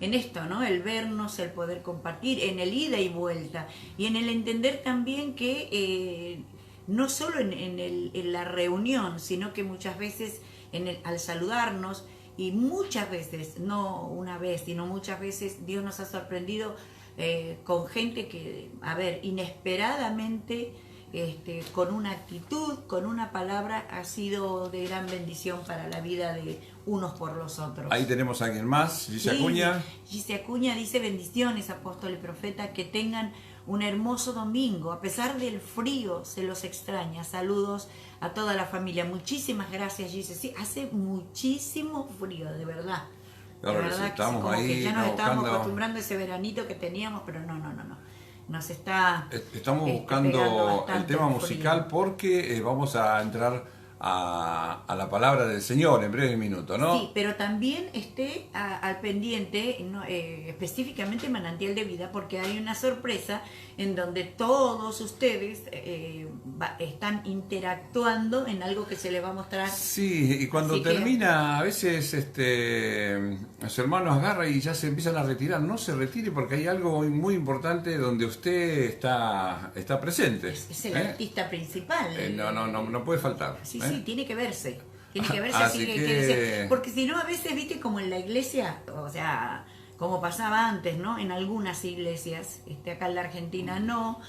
en esto, ¿no? El vernos, el poder compartir, en el ida y vuelta, y en el entender también que no solo en la reunión, sino que muchas veces al saludarnos, y muchas veces, no una vez, sino muchas veces, Dios nos ha sorprendido con gente que, a ver, inesperadamente, con una actitud, con una palabra, ha sido de gran bendición para la vida de unos por los otros. Ahí tenemos a alguien más, Gise Acuña. Gise Acuña dice: bendiciones, apóstol y profeta, que tengan un hermoso domingo, a pesar del frío, se los extraña. Saludos a toda la familia. Muchísimas gracias, Gise. Sí, hace muchísimo frío, de verdad. Claro, de verdad estamos como ahí, que ya nos estábamos buscando... acostumbrando a ese veranito que teníamos, pero no. Nos está Estamos buscando el tema musical frío. porque vamos a entrar a la palabra del Señor en breve minuto, ¿no? Sí, pero también esté al pendiente, ¿no? Específicamente Manantial de Vida, porque hay una sorpresa en donde todos ustedes están interactuando en algo que se les va a mostrar. Sí, y cuando Así termina, a veces su hermano agarra y ya se empiezan a retirar. No se retire porque hay algo muy importante donde usted está presente. Es el artista principal. No puede faltar. Sí, sí, tiene que verse. Tiene que verse Así que... porque si no, a veces, viste, como en la iglesia, o sea, como pasaba antes, ¿no? En algunas iglesias, acá en la Argentina no,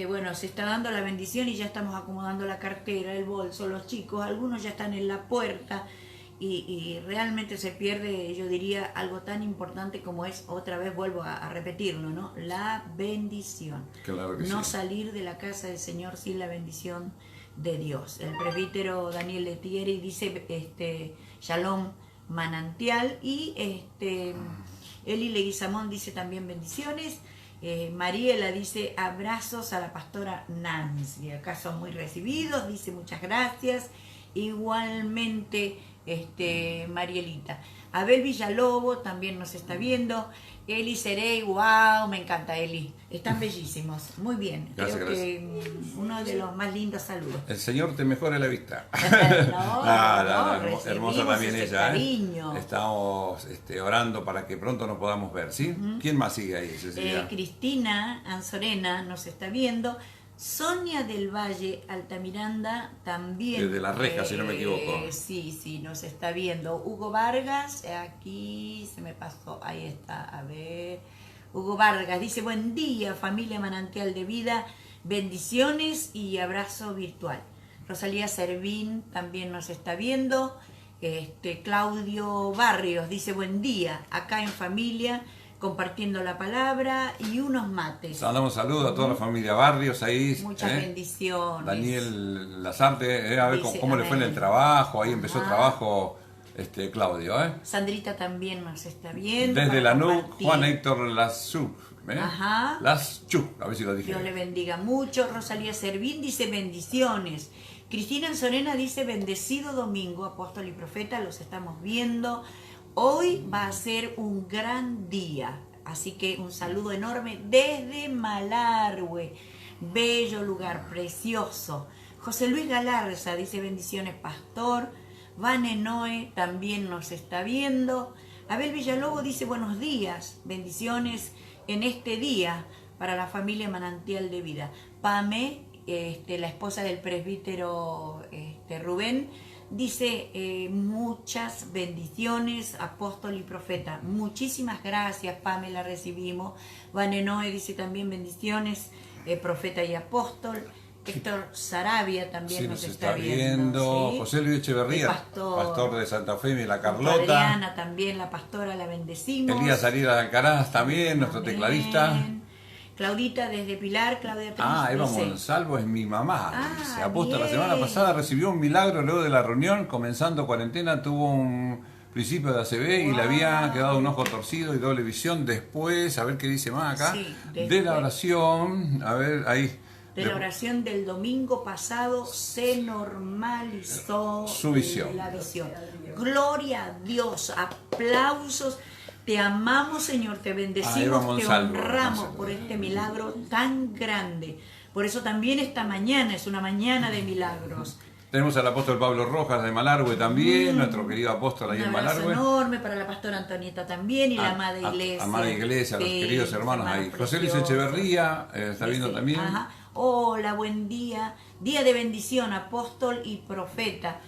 bueno, se está dando la bendición y ya estamos acomodando la cartera, el bolso, los chicos, algunos ya están en la puerta y realmente se pierde, yo diría, algo tan importante como es, otra vez vuelvo a repetirlo, ¿no? La bendición. Claro que no sí. salir de la casa del Señor sin la bendición de Dios. El presbítero Daniel Letieri dice Shalom Manantial, y Eli Leguizamón dice también bendiciones. Mariela dice abrazos a la pastora Nancy, acá son muy recibidos, dice muchas gracias. Igualmente Marielita. Abel Villalobo también nos está viendo. Eli Cerey, wow, me encanta Eli. Están bellísimos, muy bien. Gracias, Creo que uno de los más lindos saludos. El Señor te mejore la vista. No, hermosa también ese ella. cariño. Estamos orando para que pronto nos podamos ver, ¿sí? ¿Quién más sigue ahí, Cecilia? Cristina Anzorena nos está viendo. Sonia del Valle Altamiranda también. Desde La Reja, si no me equivoco. Sí, nos está viendo. Hugo Vargas, aquí se me pasó, ahí está, a ver. Hugo Vargas dice: buen día, familia Manantial de Vida, bendiciones y abrazo virtual. Rosalía Servín también nos está viendo. Claudio Barrios dice: buen día, acá en familia, compartiendo la palabra y unos mates. Mandamos saludos a toda la familia Barrios ahí. Muchas bendiciones. Daniel Lazarte, a ver Dice, cómo le fue en el trabajo. Ahí empezó el trabajo Claudio. Sandrita también nos está viendo. Desde Lanús, Juan Héctor Lasú. Laschu, a ver si lo dije. Dios le bendiga mucho. Rosalía Servín dice bendiciones. Cristina Anzorena dice: bendecido domingo, apóstol y profeta, los estamos viendo. Hoy va a ser un gran día, así que un saludo enorme desde Malargüe, bello lugar, precioso. José Luis Galarza dice: bendiciones, pastor. Vane Noé también nos está viendo. Abel Villalobos dice: buenos días, bendiciones en este día para la familia Manantial de Vida. Pame, la esposa del presbítero Rubén, dice: muchas bendiciones, apóstol y profeta. Muchísimas gracias, Pamela, recibimos. Vanenoe dice también bendiciones, profeta y apóstol. Héctor Sarabia también nos está viendo. ¿Sí? José Luis Echeverría, pastor de Santa Fe y la Carlota. Adriana también, la pastora, la bendecimos. Elías Arias de Alcaraz también, nuestro tecladista. Claudita desde Pilar, Claudia Pérez. Eva Monsalvo es mi mamá. Se aposta, la bien. semana pasada recibió un milagro luego de la reunión, comenzando cuarentena, tuvo un principio de ACV y le había quedado un ojo torcido y doble visión. Después, a ver qué dice más acá, de la oración, a ver, ahí. De la oración del domingo pasado se normalizó su visión. La visión. Gloria a Dios, aplausos. Te amamos, Señor, te bendecimos, te honramos por este milagro tan grande. Por eso también esta mañana es una mañana de milagros. Tenemos al apóstol Pablo Rojas de Malargüe también, nuestro querido apóstol ahí en Malargüe. Un abrazo enorme para la pastora Antonieta también y la amada iglesia. Amada iglesia, los queridos hermanos ahí. José Luis Echeverría está viendo también. Ajá. Hola, buen día. Día de bendición, apóstol y profeta.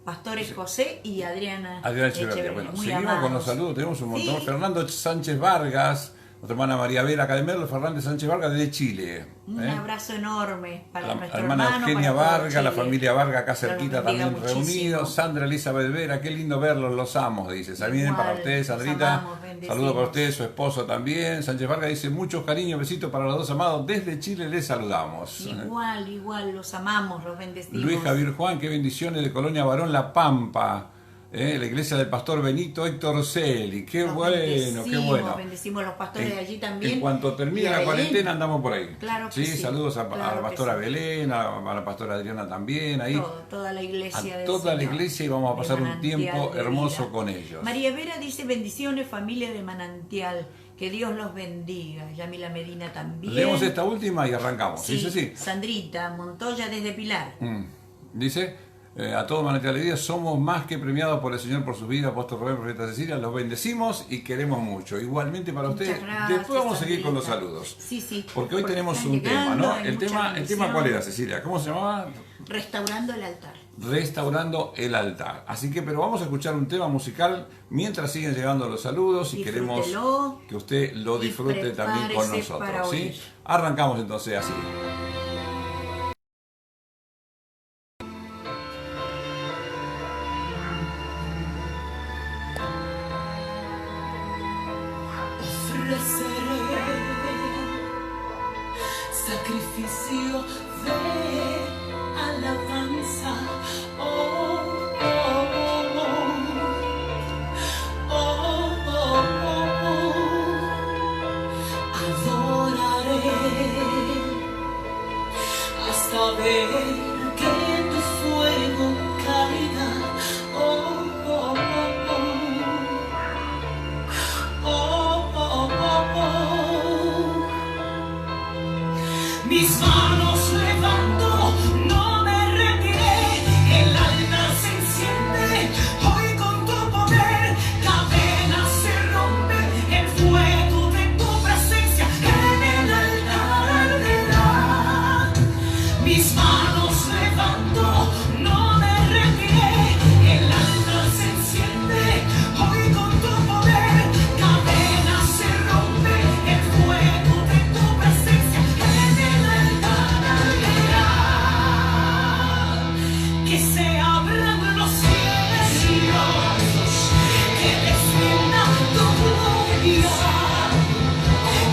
Pastores José y Adriana Echeverría. Bueno, seguimos amados. con los saludos. Tenemos un montón. Sí. Fernando Sánchez Vargas. Nuestra hermana María Vera acá de Merlo, Fernández Sánchez Vargas de Chile. Un abrazo enorme para nuestro hermana hermano, Eugenia para todo Vargas, Chile. la familia Vargas acá cerquita también muchísimo. reunidos. Sandra Elizabeth Vera, qué lindo verlos, los amo, dice. También para ustedes, Sandrita. Saludos para ustedes, su esposo también. Sánchez Vargas dice muchos cariños, besitos para los dos amados. Desde Chile les saludamos. Igual, los amamos, los bendecimos. Luis Javier Juan, qué bendiciones de Colonia Barón La Pampa. La iglesia del pastor Benito Héctor Celi, qué bueno, qué bueno. Bendecimos a los pastores de allí también. En cuanto termine la cuarentena andamos por ahí. Claro que sí. Saludos a la pastora Belén, a la pastora Adriana también, ahí. Toda la iglesia. A toda la iglesia y vamos a pasar un tiempo hermoso con ellos. María Vera dice bendiciones familia de Manantial. Que Dios los bendiga. Yamila Medina también. Leemos esta última y arrancamos. Sí, Dice así. Sandrita Montoya desde Pilar. Dice, a todos Manantial de Vida somos más que premiados por el Señor por su vida, apóstol Rubén, profeta Cecilia, los bendecimos y queremos mucho. Igualmente para ustedes. Gracias, después vamos a seguir Sandrita. con los saludos. Sí. Porque hoy tenemos un tema, ¿no? El tema ¿cuál era, Cecilia? ¿Cómo se llamaba? Restaurando el altar. Restaurando el altar. Así que, pero vamos a escuchar un tema musical mientras siguen llegando los saludos y queremos que usted lo disfrute también con nosotros. ¿Sí? Arrancamos entonces así. Sacrificio de alabanza, adoraré hasta ver que tu fuego caiga, mis manos levanto, no me retiré, el alma se enciende, hoy con tu poder, cadenas se rompen, el fuego de tu presencia en el altar arderá. Mis manos levanto, no me retiré, el alma se enciende, hoy con tu poder, cadenas se rompen, el fuego de tu presencia en el altar arderá. Que se abran los cielos, que descienda tu gloria,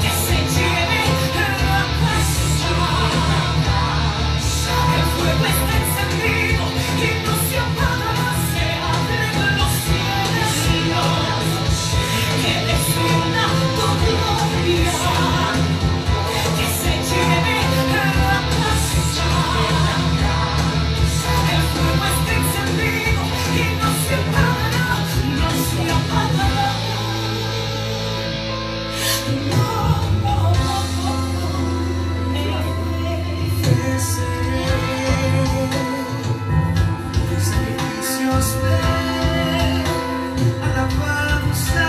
que se lleve la casa. El fuego está encendido y no se apagará. Se abren los cielos, que descienda tu gloria, que se lleve la casa. El fuego está encendido y no se apagará, no se apagará. Sacrificios de alabanza,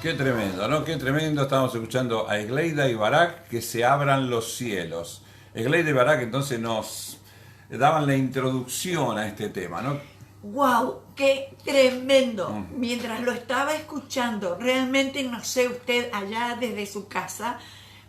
Qué tremendo, ¿no? Qué tremendo. Estamos escuchando a Egleida y Barak, que se abran los cielos. Egleida y Barak entonces nos daban la introducción a este tema, ¿no? ¡Wow! ¡Qué tremendo! Mientras lo estaba escuchando, realmente no sé usted allá desde su casa,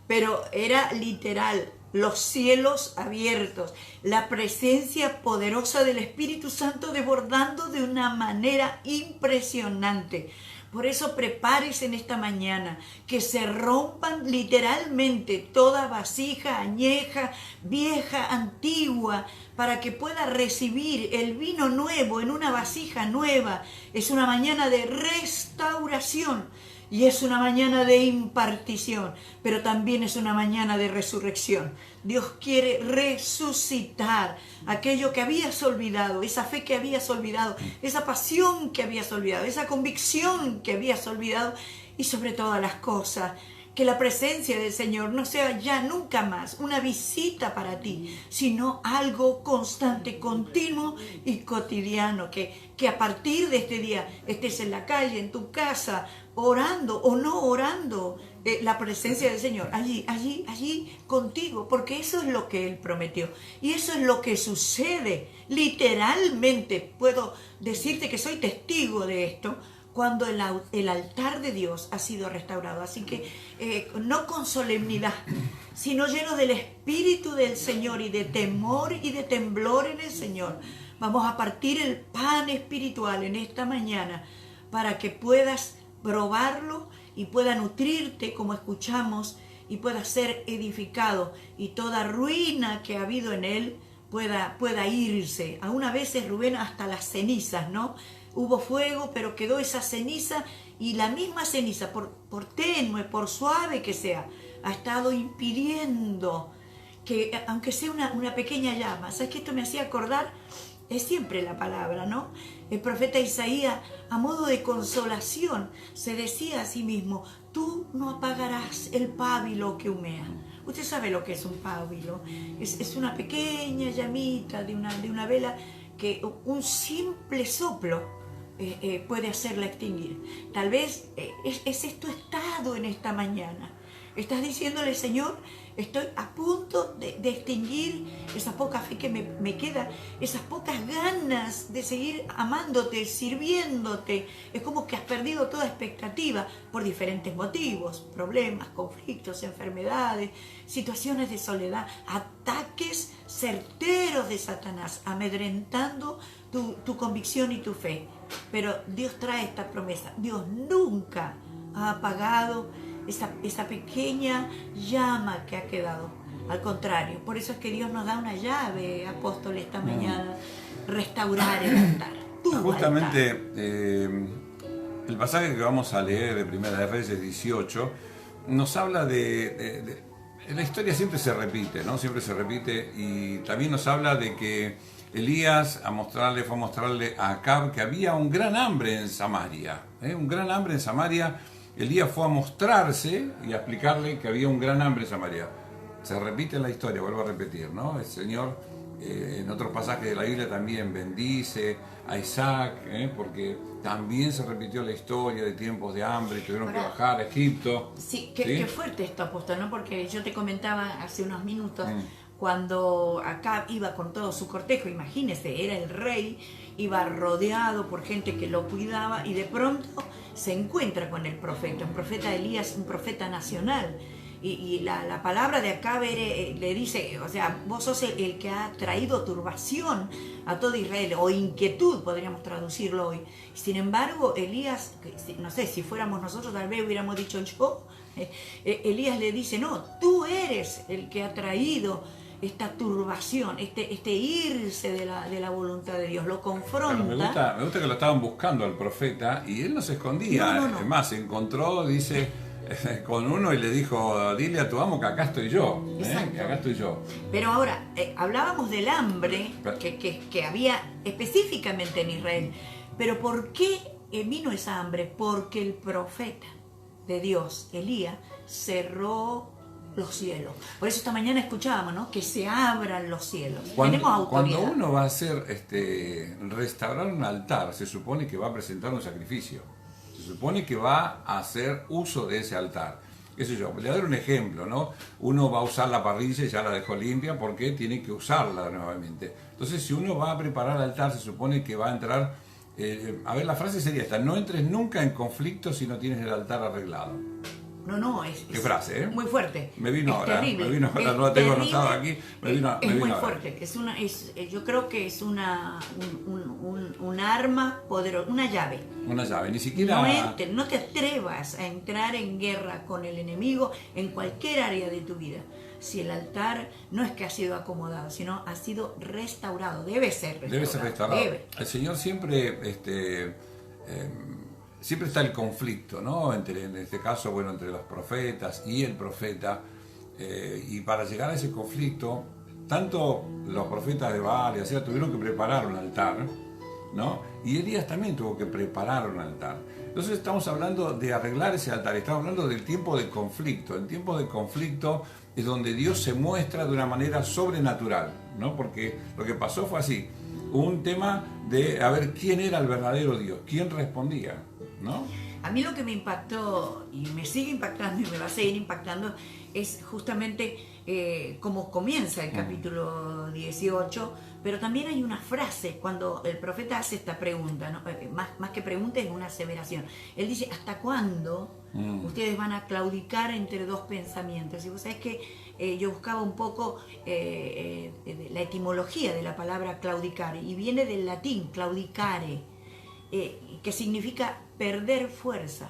pero era literal, los cielos abiertos, la presencia poderosa del Espíritu Santo desbordando de una manera impresionante. Por eso prepárese en esta mañana, que se rompan literalmente toda vasija añeja, vieja, antigua, para que pueda recibir el vino nuevo en una vasija nueva. Es una mañana de restauración y es una mañana de impartición, pero también es una mañana de resurrección. Dios quiere resucitar aquello que habías olvidado, esa fe que habías olvidado, esa pasión que habías olvidado, esa convicción que habías olvidado, y sobre todas las cosas, que la presencia del Señor no sea ya nunca más una visita para ti, sino algo constante, continuo y cotidiano, que a partir de este día estés en la calle, en tu casa, orando o no orando, la presencia del Señor allí contigo, porque eso es lo que Él prometió y eso es lo que sucede. Literalmente puedo decirte que soy testigo de esto cuando el altar de Dios ha sido restaurado. Así que no con solemnidad, sino lleno del Espíritu del Señor y de temor y de temblor en el Señor, vamos a partir el pan espiritual en esta mañana para que puedas probarlo y pueda nutrirte, como escuchamos, y pueda ser edificado, y toda ruina que ha habido en él pueda irse. Aún a veces, Rubén, hasta las cenizas, ¿no? Hubo fuego, pero quedó esa ceniza, y la misma ceniza, por tenue, por suave que sea, ha estado impidiendo que, aunque sea una pequeña llama. ¿Sabes qué? Esto me hacía acordar, es siempre la palabra, ¿no? El profeta Isaías, a modo de consolación, se decía a sí mismo: tú no apagarás el pábilo que humea. Usted sabe lo que es un pábilo. Es una pequeña llamita de una vela que un simple soplo puede hacerla extinguir. Tal vez es tu estado en esta mañana. Estás diciéndole: Señor, estoy a punto de extinguir esa poca fe que me queda, esas pocas ganas de seguir amándote, sirviéndote. Es como que has perdido toda expectativa por diferentes motivos: problemas, conflictos, enfermedades, situaciones de soledad, ataques certeros de Satanás, amedrentando tu convicción y tu fe. Pero Dios trae esta promesa: Dios nunca ha apagado esa pequeña llama que ha quedado. Al contrario, por eso es que Dios nos da una llave, apóstol, esta mañana: restaurar el altar. Justamente el pasaje que vamos a leer de Primera de Reyes 18 nos habla de la historia. Siempre se repite, ¿no? Siempre se repite, y también nos habla de que Elías fue a mostrarle a Acab que había un gran hambre en Samaria, un gran hambre en Samaria. Elías fue a mostrarse y a explicarle que había un gran hambre en Samaria. Se repite la historia, vuelvo a repetir, ¿no? El Señor en otros pasajes de la Biblia también bendice a Isaac, porque también se repitió la historia de tiempos de hambre, tuvieron que bajar a Egipto. Sí, qué fuerte esto, apóstol, ¿no? Porque yo te comentaba hace unos minutos, cuando Acab iba con todo su cortejo, imagínese, era el rey, iba rodeado por gente que lo cuidaba, y de pronto se encuentra con el profeta, un profeta Elías, un profeta nacional. Y la palabra de Acab le dice, o sea, vos sos el que ha traído turbación a todo Israel, o inquietud, podríamos traducirlo hoy. Sin embargo, Elías, no sé, si fuéramos nosotros, tal vez hubiéramos dicho yo, Elías le dice, no, tú eres el que ha traído esta turbación, este irse de la voluntad de Dios, lo confronta. Pero me gusta que lo estaban buscando al profeta y él no se escondía. No. Es más, se encontró, dice, con uno y le dijo, dile a tu amo que acá estoy yo. Que acá estoy yo. Pero ahora, hablábamos del hambre que había específicamente en Israel. Pero ¿por qué vino esa hambre? Porque el profeta de Dios, Elías, cerró los cielos. Por eso esta mañana escuchábamos, ¿no? Que se abran los cielos. Tenemos autoridad. Cuando uno va a hacer restaurar un altar, se supone que va a presentar un sacrificio. Se supone que va a hacer uso de ese altar. Qué sé yo, le voy a dar un ejemplo, ¿no? Uno va a usar la parrilla y ya la dejó limpia porque tiene que usarla nuevamente. Entonces, si uno va a preparar el altar, se supone que va a entrar... a ver, la frase sería esta: no entres nunca en conflicto si no tienes el altar arreglado. No, qué frase, ¿eh? Muy fuerte. Me vino ahora, terrible. No la tengo anotada aquí. Es muy fuerte. Yo creo que es un arma poderosa, una llave. Una llave, ni siquiera... No te atrevas a entrar en guerra con el enemigo en cualquier área de tu vida. Si el altar no es que ha sido acomodado, sino ha sido restaurado. Debe ser restaurado. El Señor siempre... siempre está el conflicto, ¿no? En este caso, bueno, entre los profetas y el profeta. Y para llegar a ese conflicto, tanto los profetas de Baal y Acera tuvieron que preparar un altar, ¿no? Y Elías también tuvo que preparar un altar. Entonces estamos hablando de arreglar ese altar, estamos hablando del tiempo de conflicto. El tiempo de conflicto es donde Dios se muestra de una manera sobrenatural, ¿no? Porque lo que pasó fue así, un tema de a ver quién era el verdadero Dios, quién respondía, ¿no? A mí lo que me impactó, y me sigue impactando y me va a seguir impactando, es justamente cómo comienza el capítulo 18, pero también hay una frase cuando el profeta hace esta pregunta, ¿no? Más que pregunta, es una aseveración. Él dice, ¿hasta cuándo ustedes van a claudicar entre dos pensamientos? Y vos sabés que yo buscaba un poco la etimología de la palabra claudicar, y viene del latín claudicare, que significa perder fuerza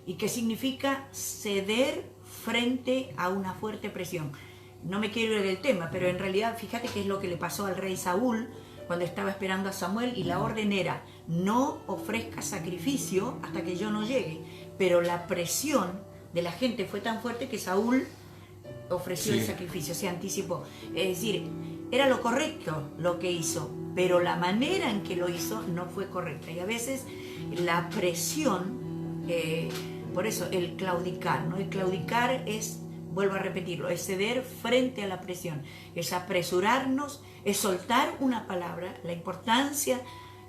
y que significa ceder frente a una fuerte presión. No me quiero ir del tema, pero en realidad fíjate qué es lo que le pasó al rey Saúl cuando estaba esperando a Samuel, y la orden era: no ofrezca sacrificio hasta que yo no llegue. Pero la presión de la gente fue tan fuerte que Saúl ofreció el sacrificio, se anticipó. Es decir, era lo correcto lo que hizo, pero la manera en que lo hizo no fue correcta. Y a veces la presión, por eso el claudicar, ¿no? El claudicar es, vuelvo a repetirlo, es ceder frente a la presión, es apresurarnos, es soltar una palabra, la importancia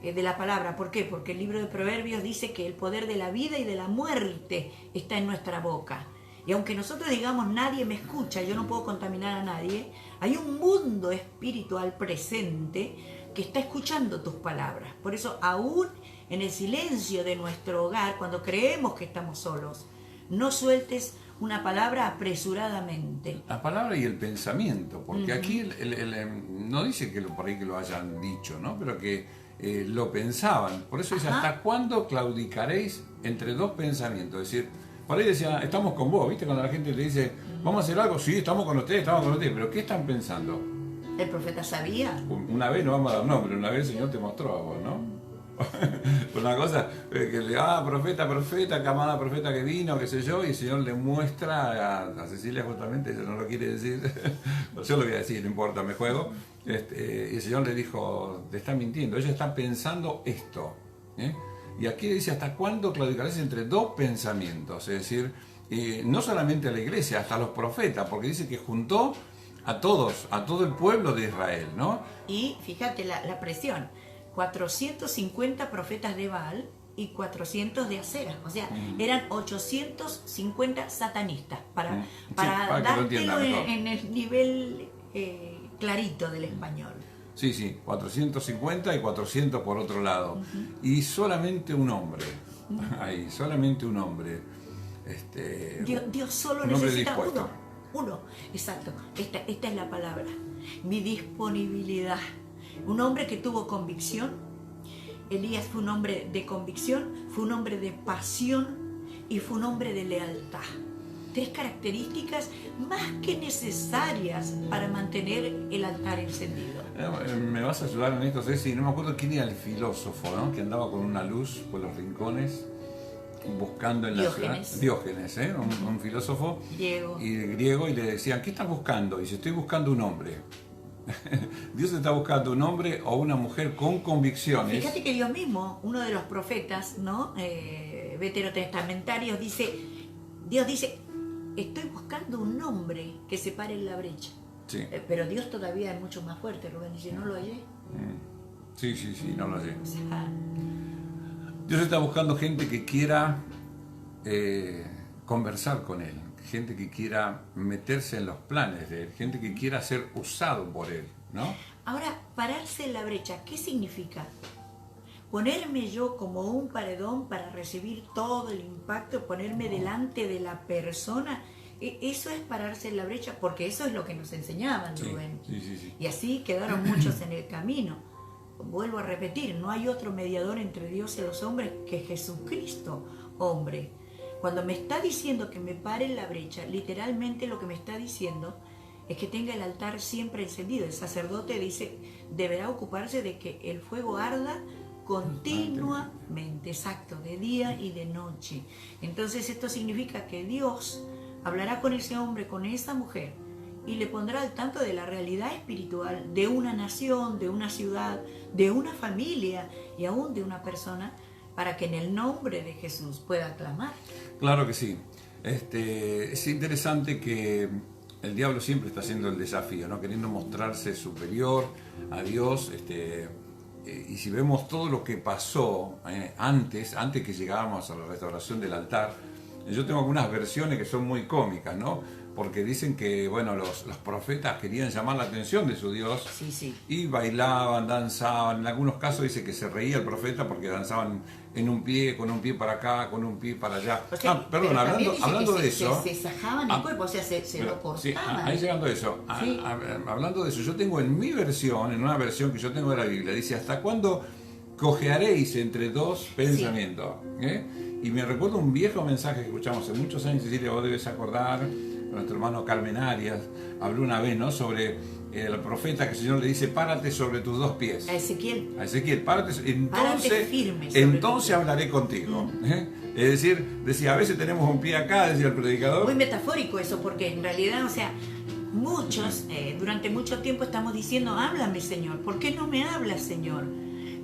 de la palabra. ¿Por qué? Porque el libro de Proverbios dice que el poder de la vida y de la muerte está en nuestra boca. Y aunque nosotros digamos nadie me escucha, yo no puedo contaminar a nadie, hay un mundo espiritual presente que está escuchando tus palabras. Por eso, aún en el silencio de nuestro hogar, cuando creemos que estamos solos, no sueltes una palabra apresuradamente. La palabra y el pensamiento, porque aquí no dice que por ahí que lo hayan dicho, ¿no? Pero que lo pensaban. Por eso dice, ¿hasta cuándo claudicaréis entre dos pensamientos? Es decir, por ahí decía, estamos con vos, ¿viste? Cuando la gente le dice, ¿vamos a hacer algo? Sí, estamos con ustedes, pero ¿qué están pensando? ¿El profeta sabía? Una vez, no vamos a dar nombre, una vez el Señor te mostró a vos, ¿no? Una cosa que le profeta, camada profeta que vino, qué sé yo, y el Señor le muestra a Cecilia justamente, ella no lo quiere decir, yo lo voy a decir, no importa, me juego, y el Señor le dijo, te está mintiendo, ella está pensando esto, ¿eh? Y aquí dice, ¿hasta cuándo claudicarás entre dos pensamientos? Es decir, no solamente a la iglesia, hasta a los profetas, porque dice que juntó a todos, a todo el pueblo de Israel, ¿no? Y fíjate la presión, 450 profetas de Baal y 400 de Acera, o sea, eran 850 satanistas, para dártelo en el nivel clarito del español. Sí, 450 y 400 por otro lado. Y solamente un hombre, ahí, solamente un hombre. Dios solo necesita uno, exacto. Esta es la palabra, mi disponibilidad. Un hombre que tuvo convicción. Elías fue un hombre de convicción, fue un hombre de pasión y fue un hombre de lealtad. 3 características más que necesarias para mantener el altar encendido. Me vas a ayudar en esto, Ceci. No me acuerdo quién era el filósofo, ¿no? Que andaba con una luz por los rincones buscando en Diógenes. La ciudad. Diógenes, ¿eh? Un filósofo griego, y le decían, ¿qué estás buscando? Y dice, estoy buscando un hombre. Dios está buscando un hombre o una mujer con convicciones. Fíjate que Dios mismo, uno de los profetas, ¿no? Veterotestamentarios, Dios dice, estoy buscando un hombre que se pare en la brecha. Sí. Pero Dios todavía es mucho más fuerte, Rubén, dice, ¿no lo hallé? Sí, no lo hallé. O sea, Dios está buscando gente que quiera conversar con Él, gente que quiera meterse en los planes de Él, gente que quiera ser usado por Él, ¿no? Ahora, pararse en la brecha, ¿qué significa? Ponerme yo como un paredón para recibir todo el impacto, ponerme delante de la persona, eso es pararse en la brecha, porque eso es lo que nos enseñaban, Rubén. Sí. Y así quedaron muchos en el camino. Vuelvo a repetir, no hay otro mediador entre Dios y los hombres que Jesucristo, hombre. Cuando me está diciendo que me pare en la brecha, literalmente lo que me está diciendo es que tenga el altar siempre encendido. El sacerdote dice, deberá ocuparse de que el fuego arda continuamente, exacto, de día y de noche. Entonces esto significa que Dios hablará con ese hombre, con esa mujer, y le pondrá al tanto de la realidad espiritual de una nación, de una ciudad, de una familia y aún de una persona, para que en el nombre de Jesús pueda clamar. Claro que sí. Es interesante que el diablo siempre está haciendo el desafío, ¿no? Queriendo mostrarse superior a Dios. Y si vemos todo lo que pasó antes que llegábamos a la restauración del altar, yo tengo algunas versiones que son muy cómicas, ¿no? Porque dicen que, bueno, los profetas querían llamar la atención de su Dios. Sí. Y bailaban, danzaban. En algunos casos dice que se reía el profeta porque danzaban en un pie, con un pie para acá, con un pie para allá. O sea, perdón, hablando de eso. Se sajaban el cuerpo, o sea, se lo cortaban. Sí, ahí llegando a eso. Sí. Hablando de eso, yo tengo en mi versión, en una versión que yo tengo de la Biblia, dice, ¿hasta cuándo cojearéis entre dos pensamientos? Y me recuerdo un viejo mensaje que escuchamos hace muchos años, Cecilia, vos debes acordar, nuestro hermano Carmen Arias habló una vez, ¿no? Sobre el profeta que el Señor le dice, párate sobre tus dos pies. A Ezequiel. Párate, Párate firme sobre entonces hablaré contigo. Es decir, decía, a veces tenemos un pie acá, decía el predicador. Muy metafórico eso, porque en realidad, o sea, muchos, durante mucho tiempo estamos diciendo, háblame, Señor, ¿por qué no me hablas, Señor?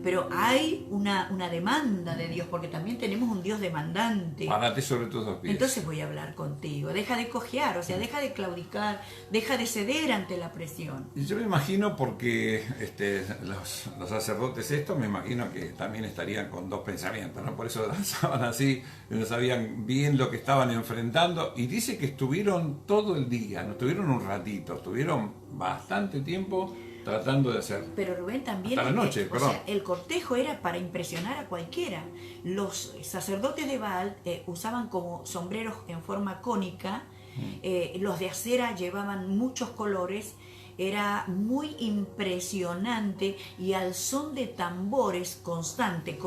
Pero hay una demanda de Dios, porque también tenemos un Dios demandante. Párate sobre tus dos pies. Entonces voy a hablar contigo. Deja de cojear, o sea, deja de claudicar, deja de ceder ante la presión. Y yo me imagino, porque los sacerdotes estos, me imagino que también estarían con dos pensamientos, ¿no? Por eso danzaban así, no sabían bien lo que estaban enfrentando. Y dice que estuvieron todo el día, no estuvieron un ratito, estuvieron bastante tiempo tratando de hacer. Pero Rubén también, hasta la noche, o sea, el cortejo era para impresionar a cualquiera. Los sacerdotes de Baal usaban como sombreros en forma cónica, los de Acera llevaban muchos colores, era muy impresionante, y al son de tambores constante,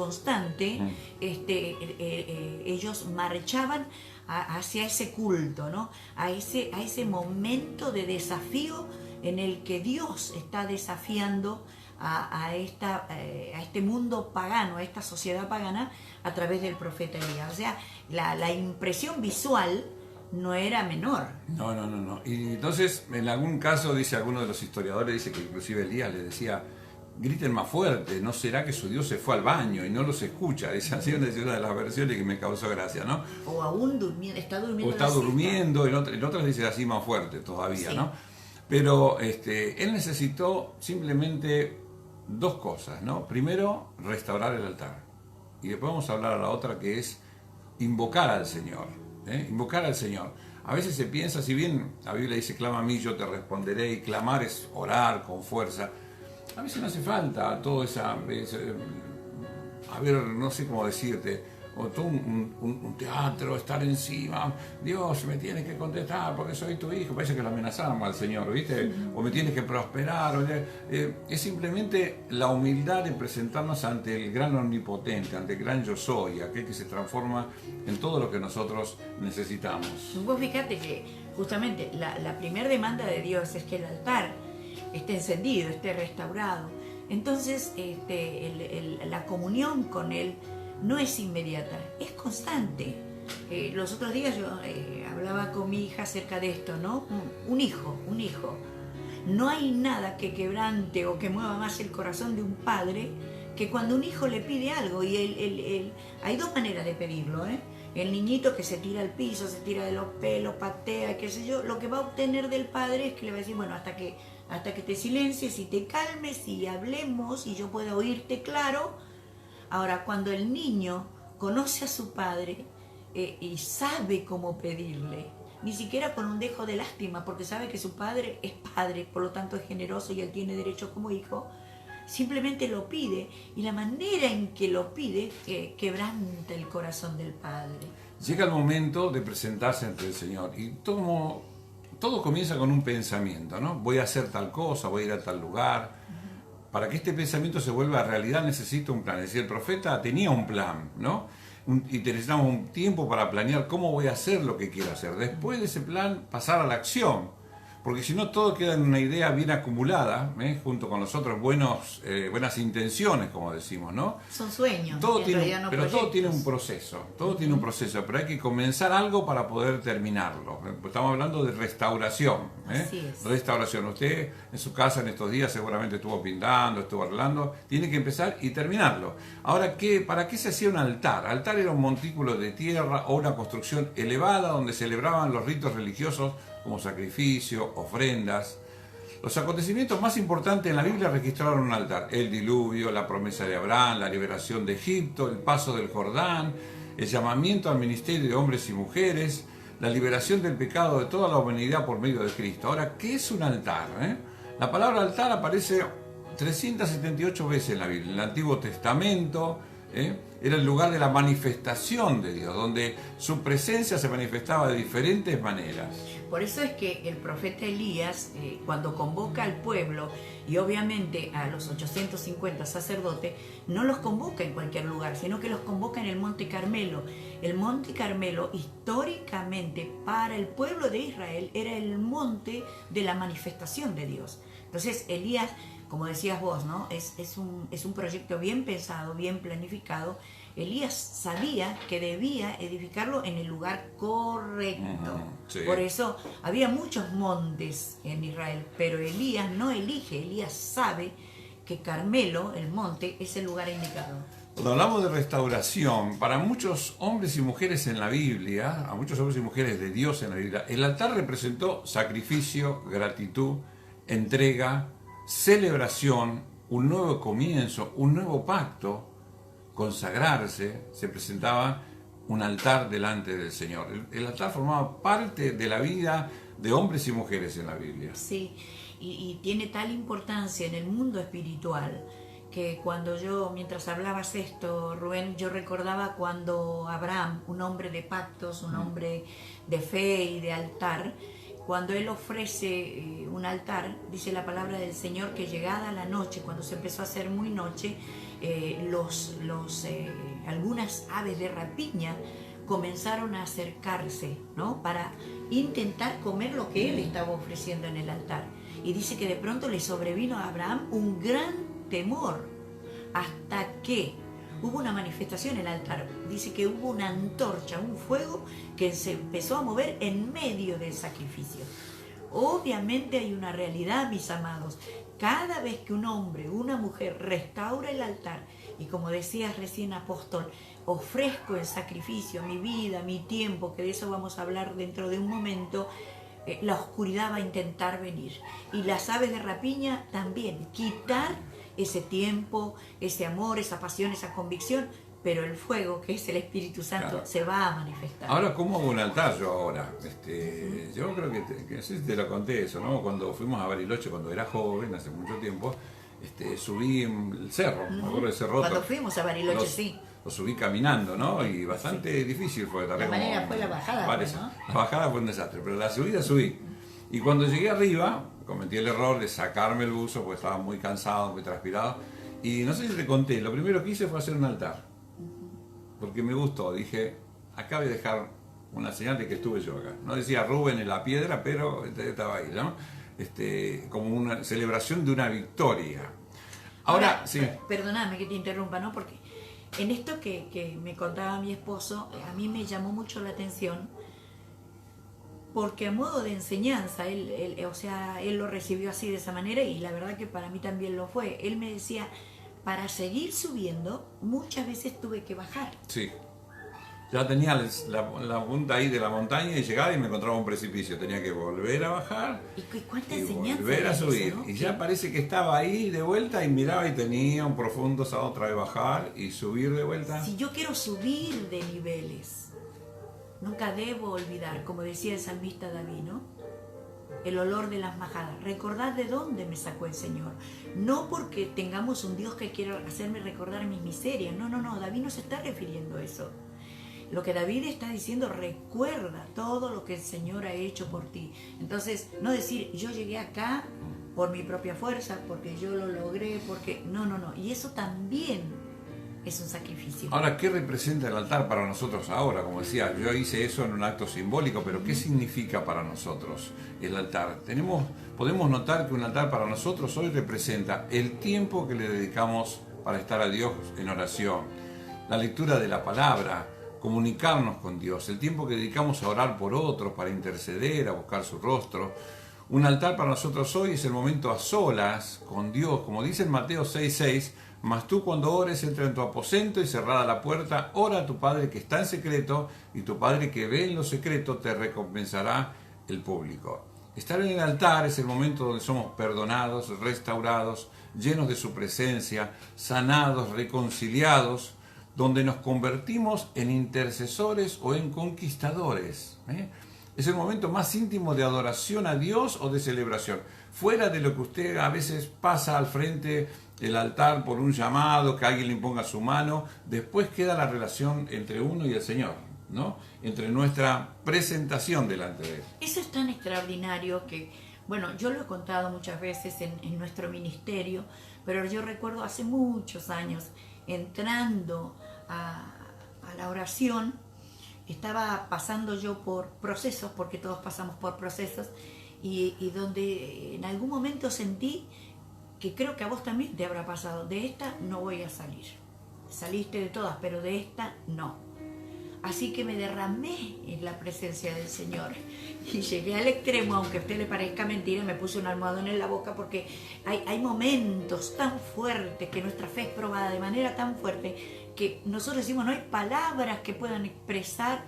ellos marchaban hacia ese culto, ¿no? A ese momento de desafío en el que Dios está desafiando a este mundo pagano, a esta sociedad pagana, a través del profeta Elías. O sea, la impresión visual no era menor. No. Y entonces, en algún caso, dice alguno de los historiadores, dice que inclusive Elías le decía, griten más fuerte, ¿no será que su Dios se fue al baño y no los escucha? Esa ha sido una de las versiones que me causó gracia, ¿no? O aún durmiendo, está durmiendo. O está durmiendo, en otras dice así más fuerte todavía, sí. ¿No? Pero él necesitó simplemente dos cosas, ¿no? Primero, restaurar el altar. Y después vamos a hablar a la otra, que es invocar al Señor. Invocar al Señor. A veces se piensa, si bien la Biblia dice, clama a mí, yo te responderé, y clamar es orar con fuerza, a veces no hace falta todo esa, a ver, no sé cómo decirte, o todo un teatro, estar encima, Dios me tienes que contestar porque soy tu hijo, parece que lo amenazamos al Señor, ¿viste? O me tienes que prosperar, es simplemente la humildad de presentarnos ante el gran omnipotente, ante el gran yo soy, aquel que se transforma en todo lo que nosotros necesitamos. Vos fíjate que justamente la primera demanda de Dios es que el altar esté encendido, esté restaurado. Entonces la comunión con Él no es inmediata, es constante. Los otros días yo hablaba con mi hija acerca de esto, ¿no? Un hijo. No hay nada que quebrante o que mueva más el corazón de un padre que cuando un hijo le pide algo. Y hay dos maneras de pedirlo, ¿eh? El niñito que se tira al piso, se tira de los pelos, patea, qué sé yo, lo que va a obtener del padre es que le va a decir, bueno, hasta que te silencies y te calmes y hablemos y yo pueda oírte claro. Ahora, cuando el niño conoce a su padre y sabe cómo pedirle, ni siquiera con un dejo de lástima, porque sabe que su padre es padre, por lo tanto es generoso y él tiene derecho como hijo, simplemente lo pide, y la manera en que lo pide quebranta el corazón del padre. Llega el momento de presentarse ante el Señor y todo comienza con un pensamiento, ¿no? Voy a hacer tal cosa, voy a ir a tal lugar. Para que este pensamiento se vuelva realidad necesito un plan. Es decir, el profeta tenía un plan, ¿no? Y necesitamos un tiempo para planear cómo voy a hacer lo que quiero hacer. Después de ese plan, pasar a la acción. Porque si no, todo queda en una idea bien acumulada, junto con los otros buenas intenciones, como decimos, ¿no? Son sueños. Todo tiene un proceso, pero hay que comenzar algo para poder terminarlo. Estamos hablando de restauración. Así es. Restauración. Usted en su casa en estos días seguramente estuvo pintando, estuvo arreglando, tiene que empezar y terminarlo. Ahora, ¿para qué se hacía un altar? Altar era un montículo de tierra o una construcción elevada donde celebraban los ritos religiosos como sacrificio, ofrendas. Los acontecimientos más importantes en la Biblia registraron un altar: el diluvio, la promesa de Abraham, la liberación de Egipto, el paso del Jordán, el llamamiento al ministerio de hombres y mujeres, la liberación del pecado de toda la humanidad por medio de Cristo. Ahora, ¿qué es un altar? La palabra altar aparece 378 veces en la Biblia. En el Antiguo Testamento era el lugar de la manifestación de Dios, donde su presencia se manifestaba de diferentes maneras. Por eso es que el profeta Elías, cuando convoca al pueblo y obviamente a los 850 sacerdotes, no los convoca en cualquier lugar, sino que los convoca en el Monte Carmelo. El Monte Carmelo, históricamente, para el pueblo de Israel, era el monte de la manifestación de Dios. Entonces, Elías, como decías vos, ¿no? Es un proyecto bien pensado, bien planificado. Elías sabía que debía edificarlo en el lugar correcto. Sí. Por eso había muchos montes en Israel, pero Elías no elige. Elías sabe que Carmelo, el monte, es el lugar indicado. Cuando hablamos de restauración, para muchos hombres y mujeres en la Biblia, a muchos hombres y mujeres de Dios en la Biblia, el altar representó sacrificio, gratitud, entrega, celebración, un nuevo comienzo, un nuevo pacto, consagrarse. Se presentaba un altar delante del Señor. El altar formaba parte de la vida de hombres y mujeres en la Biblia. Sí, y tiene tal importancia en el mundo espiritual que mientras hablabas esto, Rubén, yo recordaba cuando Abraham, un hombre de pactos, un hombre de fe y de altar, cuando él ofrece un altar, dice la palabra del Señor que llegada la noche, cuando se empezó a hacer muy noche, algunas aves de rapiña comenzaron a acercarse, ¿no? Para intentar comer lo que él estaba ofreciendo en el altar. Y dice que de pronto le sobrevino a Abraham un gran temor, hasta que hubo una manifestación en el altar. Dice que hubo una antorcha, un fuego que se empezó a mover en medio del sacrificio. Obviamente hay una realidad, mis amados. Cada vez que un hombre, una mujer restaura el altar, y como decías recién, apóstol, ofrezco en sacrificio mi vida, mi tiempo, que de eso vamos a hablar dentro de un momento, la oscuridad va a intentar venir. Y las aves de rapiña también, quitar ese tiempo, ese amor, esa pasión, esa convicción, pero el fuego, que es el Espíritu Santo, claro, se va a manifestar. Ahora, ¿cómo hago un altar yo ahora? Yo creo que no sé si te lo conté eso, ¿no? Cuando fuimos a Bariloche, cuando era joven, hace mucho tiempo, subí el cerro, me acuerdo del cerro. Cuando fuimos a Bariloche, sí. Lo subí caminando, ¿no? Y bastante difícil fue. La manera fue la bajada, ¿no? La bajada fue un desastre, pero la subida subí. Y cuando llegué arriba, cometí el error de sacarme el buzo, porque estaba muy cansado, muy transpirado. Y no sé si te conté, lo primero que hice fue hacer un altar. Porque me gustó, dije, acá voy a dejar una señal de que estuve yo acá. No decía Rubén en la piedra, pero estaba ahí, ¿no? Como una celebración de una victoria. Ahora sí. Perdóname que te interrumpa, ¿no? Porque en esto que me contaba mi esposo, a mí me llamó mucho la atención, porque a modo de enseñanza, él lo recibió así, de esa manera, y la verdad que para mí también lo fue. Él me decía, para seguir subiendo, muchas veces tuve que bajar. Sí. Ya tenía la punta ahí de la montaña y llegaba y me encontraba un precipicio. Tenía que volver a bajar y enseñanza volver a subir. eso, ¿no? Y ya parece que estaba ahí de vuelta y miraba y tenía un profundo salto, otra vez bajar y subir de vuelta. Si yo quiero subir de niveles, nunca debo olvidar, como decía el salmista David, ¿no? El olor de las majadas. Recordad de dónde me sacó el Señor. No porque tengamos un Dios que quiera hacerme recordar mis miserias. No. David no se está refiriendo a eso. Lo que David está diciendo, recuerda todo lo que el Señor ha hecho por ti. Entonces, no decir, yo llegué acá por mi propia fuerza, porque yo lo logré, porque... No. Y eso también es un sacrificio. Ahora, ¿qué representa el altar para nosotros ahora? Como decía, yo hice eso en un acto simbólico, pero ¿qué significa para nosotros el altar? Podemos notar que un altar para nosotros hoy representa el tiempo que le dedicamos para estar a Dios en oración, la lectura de la palabra, comunicarnos con Dios, el tiempo que dedicamos a orar por otros, para interceder, a buscar su rostro. Un altar para nosotros hoy es el momento a solas con Dios, como dice en Mateo 6:6, mas tú cuando ores entra en tu aposento y cerrada la puerta, ora a tu Padre que está en secreto, y tu Padre que ve en lo secreto te recompensará el público. Estar en el altar es el momento donde somos perdonados, restaurados, llenos de su presencia, sanados, reconciliados, donde nos convertimos en intercesores o en conquistadores. Es el momento más íntimo de adoración a Dios o de celebración. Fuera de lo que usted a veces pasa al frente del altar por un llamado, que alguien le imponga su mano, después queda la relación entre uno y el Señor, ¿no? Entre nuestra presentación delante de Él. Eso es tan extraordinario que, bueno, yo lo he contado muchas veces en nuestro ministerio, pero yo recuerdo hace muchos años, entrando a la oración, estaba pasando yo por procesos, porque todos pasamos por procesos, y donde en algún momento sentí, que creo que a vos también te habrá pasado, de esta no voy a salir. Saliste de todas, pero de esta no. Así que me derramé en la presencia del Señor y llegué al extremo, aunque a usted le parezca mentira, me puse un almohadón en la boca, porque hay momentos tan fuertes que nuestra fe es probada de manera tan fuerte que nosotros decimos, no hay palabras que puedan expresar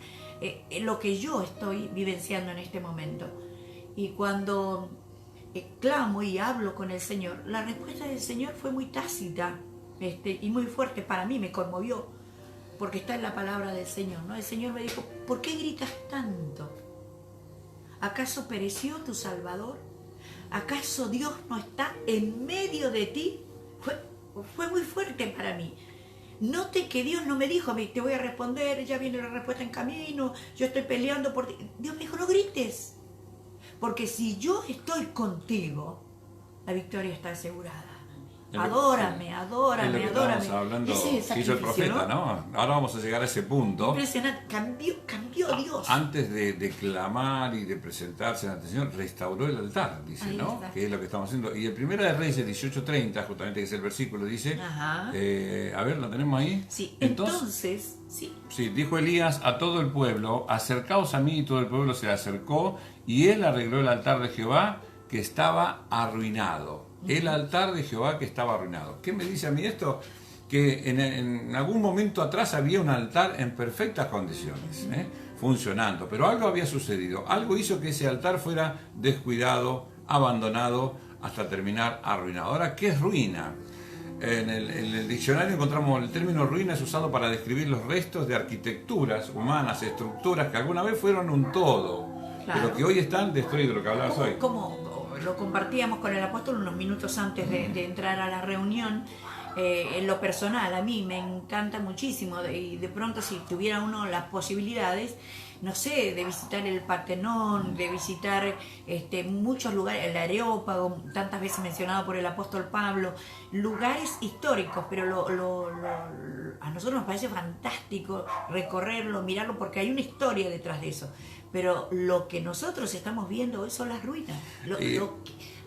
lo que yo estoy vivenciando en este momento. Y cuando clamo y hablo con el Señor, la respuesta del Señor fue muy tácita y muy fuerte para mí, me conmovió, porque está en la palabra del Señor, ¿no? El Señor me dijo, ¿por qué gritas tanto? ¿Acaso pereció tu Salvador? ¿Acaso Dios no está en medio de ti? Fue muy fuerte para mí. Note que Dios no me dijo a mí, te voy a responder, ya viene la respuesta en camino, yo estoy peleando por ti. Dios me dijo, no grites, porque si yo estoy contigo, la victoria está asegurada. Adórame, es adórame, lo que adórame. estábamos hablando, Ese es el que hizo el sacrificio, profeta, ¿no? Ahora vamos a llegar a ese punto. Impresionante, cambió Dios. Antes de clamar y de presentarse ante el Señor, restauró el altar, dice, Ahí ¿no? está. Que es lo que estamos haciendo. Y el Primera de Reyes 18:30, justamente que es el versículo, dice, Ajá. a ver, ¿lo tenemos ahí? Sí, entonces, sí. Sí, dijo Elías a todo el pueblo, acercaos a mí, y todo el pueblo se acercó, y él arregló el altar de Jehová que estaba arruinado. El altar de Jehová que estaba arruinado. ¿Qué me dice a mí esto? Que en algún momento atrás había un altar en perfectas condiciones, funcionando, pero algo había sucedido, algo hizo que ese altar fuera descuidado, abandonado, hasta terminar arruinado. Ahora, ¿qué es ruina? En el diccionario encontramos el término ruina es usado para describir los restos de arquitecturas humanas, estructuras que alguna vez fueron un todo, Claro. pero que hoy están destruidos, lo que hablabas hoy. Como lo compartíamos con el apóstol unos minutos antes de entrar a la reunión, en lo personal, a mí me encanta muchísimo, y de pronto si tuviera uno las posibilidades, no sé, de visitar el Partenón, de visitar muchos lugares, el Areópago, tantas veces mencionado por el apóstol Pablo, lugares históricos, pero a nosotros nos parece fantástico recorrerlo, mirarlo, porque hay una historia detrás de eso. Pero lo que nosotros estamos viendo hoy son las ruinas,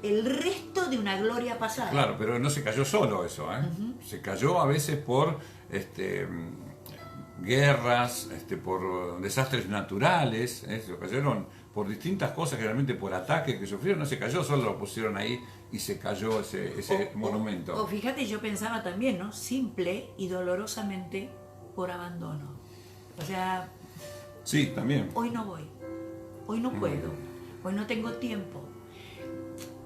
el resto de una gloria pasada. Claro, pero no se cayó solo eso, ¿eh? Se cayó a veces por guerras, por desastres naturales, se cayeron por distintas cosas, generalmente por ataques que sufrieron, no se cayó, solo lo pusieron ahí y se cayó ese monumento. O fíjate, yo pensaba también, ¿no? Simple y dolorosamente por abandono. O sea, Sí, también. hoy no voy, hoy no puedo, hoy no tengo tiempo.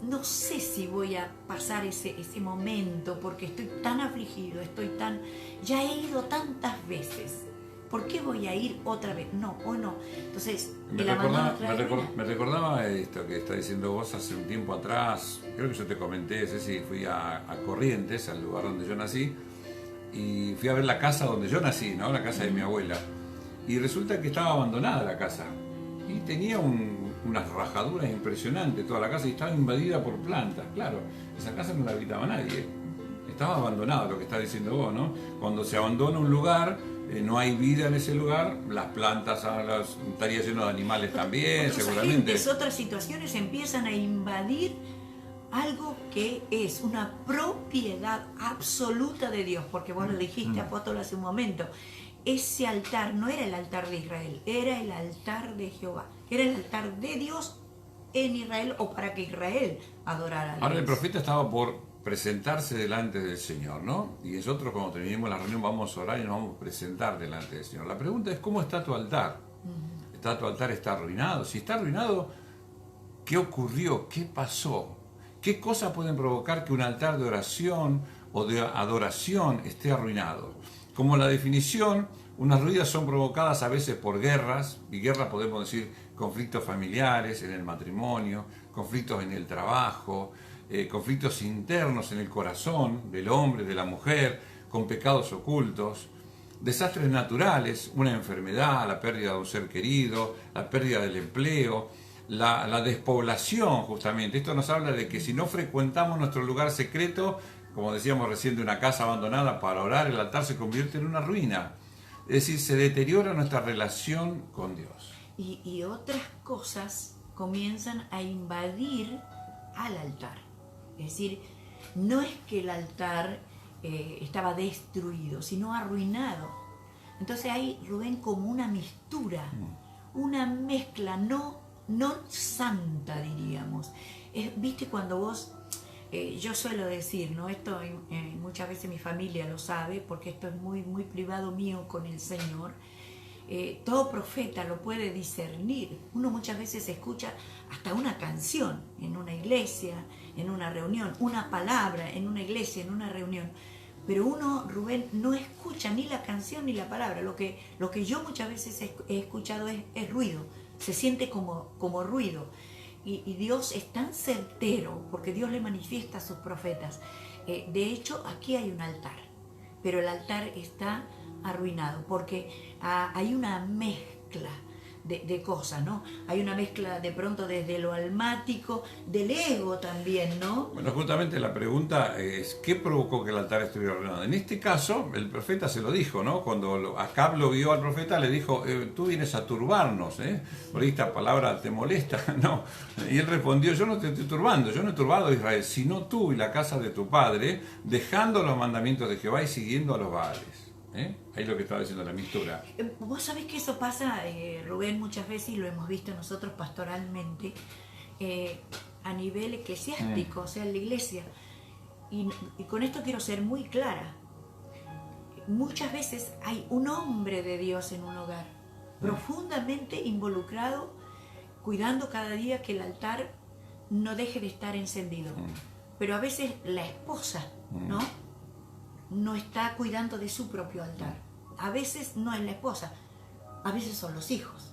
No sé si voy a pasar ese momento porque estoy tan afligido, ya he ido tantas veces. ¿Por qué voy a ir otra vez? No, hoy no. Entonces, me recordaba esto que está diciendo vos hace un tiempo atrás, creo que yo te comenté, Ceci, fui a Corrientes, al lugar donde yo nací, y fui a ver la casa donde yo nací, ¿no? La casa de mi abuela. Y resulta que estaba abandonada la casa. Y tenía unas rajaduras impresionantes toda la casa y estaba invadida por plantas. Claro, esa casa no la habitaba nadie. Estaba abandonada, lo que está diciendo vos, ¿no? Cuando se abandona un lugar, no hay vida en ese lugar, las plantas estaría lleno de animales también, otros seguramente. agentes, otras situaciones empiezan a invadir algo que es una propiedad absoluta de Dios, porque vos lo dijiste, apóstol, hace un momento. Ese altar no era el altar de Israel, era el altar de Jehová, era el altar de Dios en Israel, o para que Israel adorara a Dios. Ahora el profeta estaba por presentarse delante del Señor, ¿no? Y nosotros cuando terminemos la reunión vamos a orar y nos vamos a presentar delante del Señor. La pregunta es, ¿cómo está tu altar? ¿Tu altar está arruinado? Si está arruinado, ¿qué ocurrió? ¿Qué pasó? ¿Qué cosas pueden provocar que un altar de oración o de adoración esté arruinado? Como la definición, unas ruinas son provocadas a veces por guerras, y guerras podemos decir conflictos familiares en el matrimonio, conflictos en el trabajo, conflictos internos en el corazón del hombre, de la mujer, con pecados ocultos, desastres naturales, una enfermedad, la pérdida de un ser querido, la pérdida del empleo, la despoblación justamente. Esto nos habla de que si no frecuentamos nuestro lugar secreto, como decíamos recién, de una casa abandonada para orar, el altar se convierte en una ruina. Es decir, se deteriora nuestra relación con Dios. Y otras cosas comienzan a invadir al altar. Es decir, no es que el altar estaba destruido, sino arruinado. Entonces hay, Rubén, como una mistura, una mezcla no santa, diríamos. ¿Viste cuando vos... yo suelo decir, ¿no? Esto muchas veces mi familia lo sabe, porque esto es muy, muy privado mío con el Señor. Todo profeta lo puede discernir. Uno muchas veces escucha hasta una canción en una iglesia, en una reunión, una palabra en una iglesia, en una reunión. Pero uno, Rubén, no escucha ni la canción ni la palabra. Lo que yo muchas veces he escuchado es ruido. Se siente como ruido. Y Dios es tan certero, porque Dios le manifiesta a sus profetas. De hecho, aquí hay un altar, pero el altar está arruinado, porque hay una mezcla de cosas, ¿no? Hay una mezcla de pronto desde lo almático, del ego también, ¿no? Bueno, justamente la pregunta es, ¿qué provocó que el altar estuviera ordenado? En este caso, el profeta se lo dijo, ¿no? Cuando Acab lo vio al profeta, le dijo, tú vienes a turbarnos, ¿eh? Por ahí esta palabra te molesta, ¿no? Y él respondió, yo no te estoy turbando, yo no he turbado a Israel, sino tú y la casa de tu padre, dejando los mandamientos de Jehová y siguiendo a los Baales. Ahí es lo que estaba diciendo la mistura. Vos sabés que eso pasa, Rubén, muchas veces, y lo hemos visto nosotros pastoralmente, a nivel eclesiástico, o sea, en la iglesia. Y con esto quiero ser muy clara. Muchas veces hay un hombre de Dios en un hogar, profundamente involucrado, cuidando cada día que el altar no deje de estar encendido. Pero a veces la esposa, ¿no? No está cuidando de su propio altar. A veces no es la esposa, a veces son los hijos.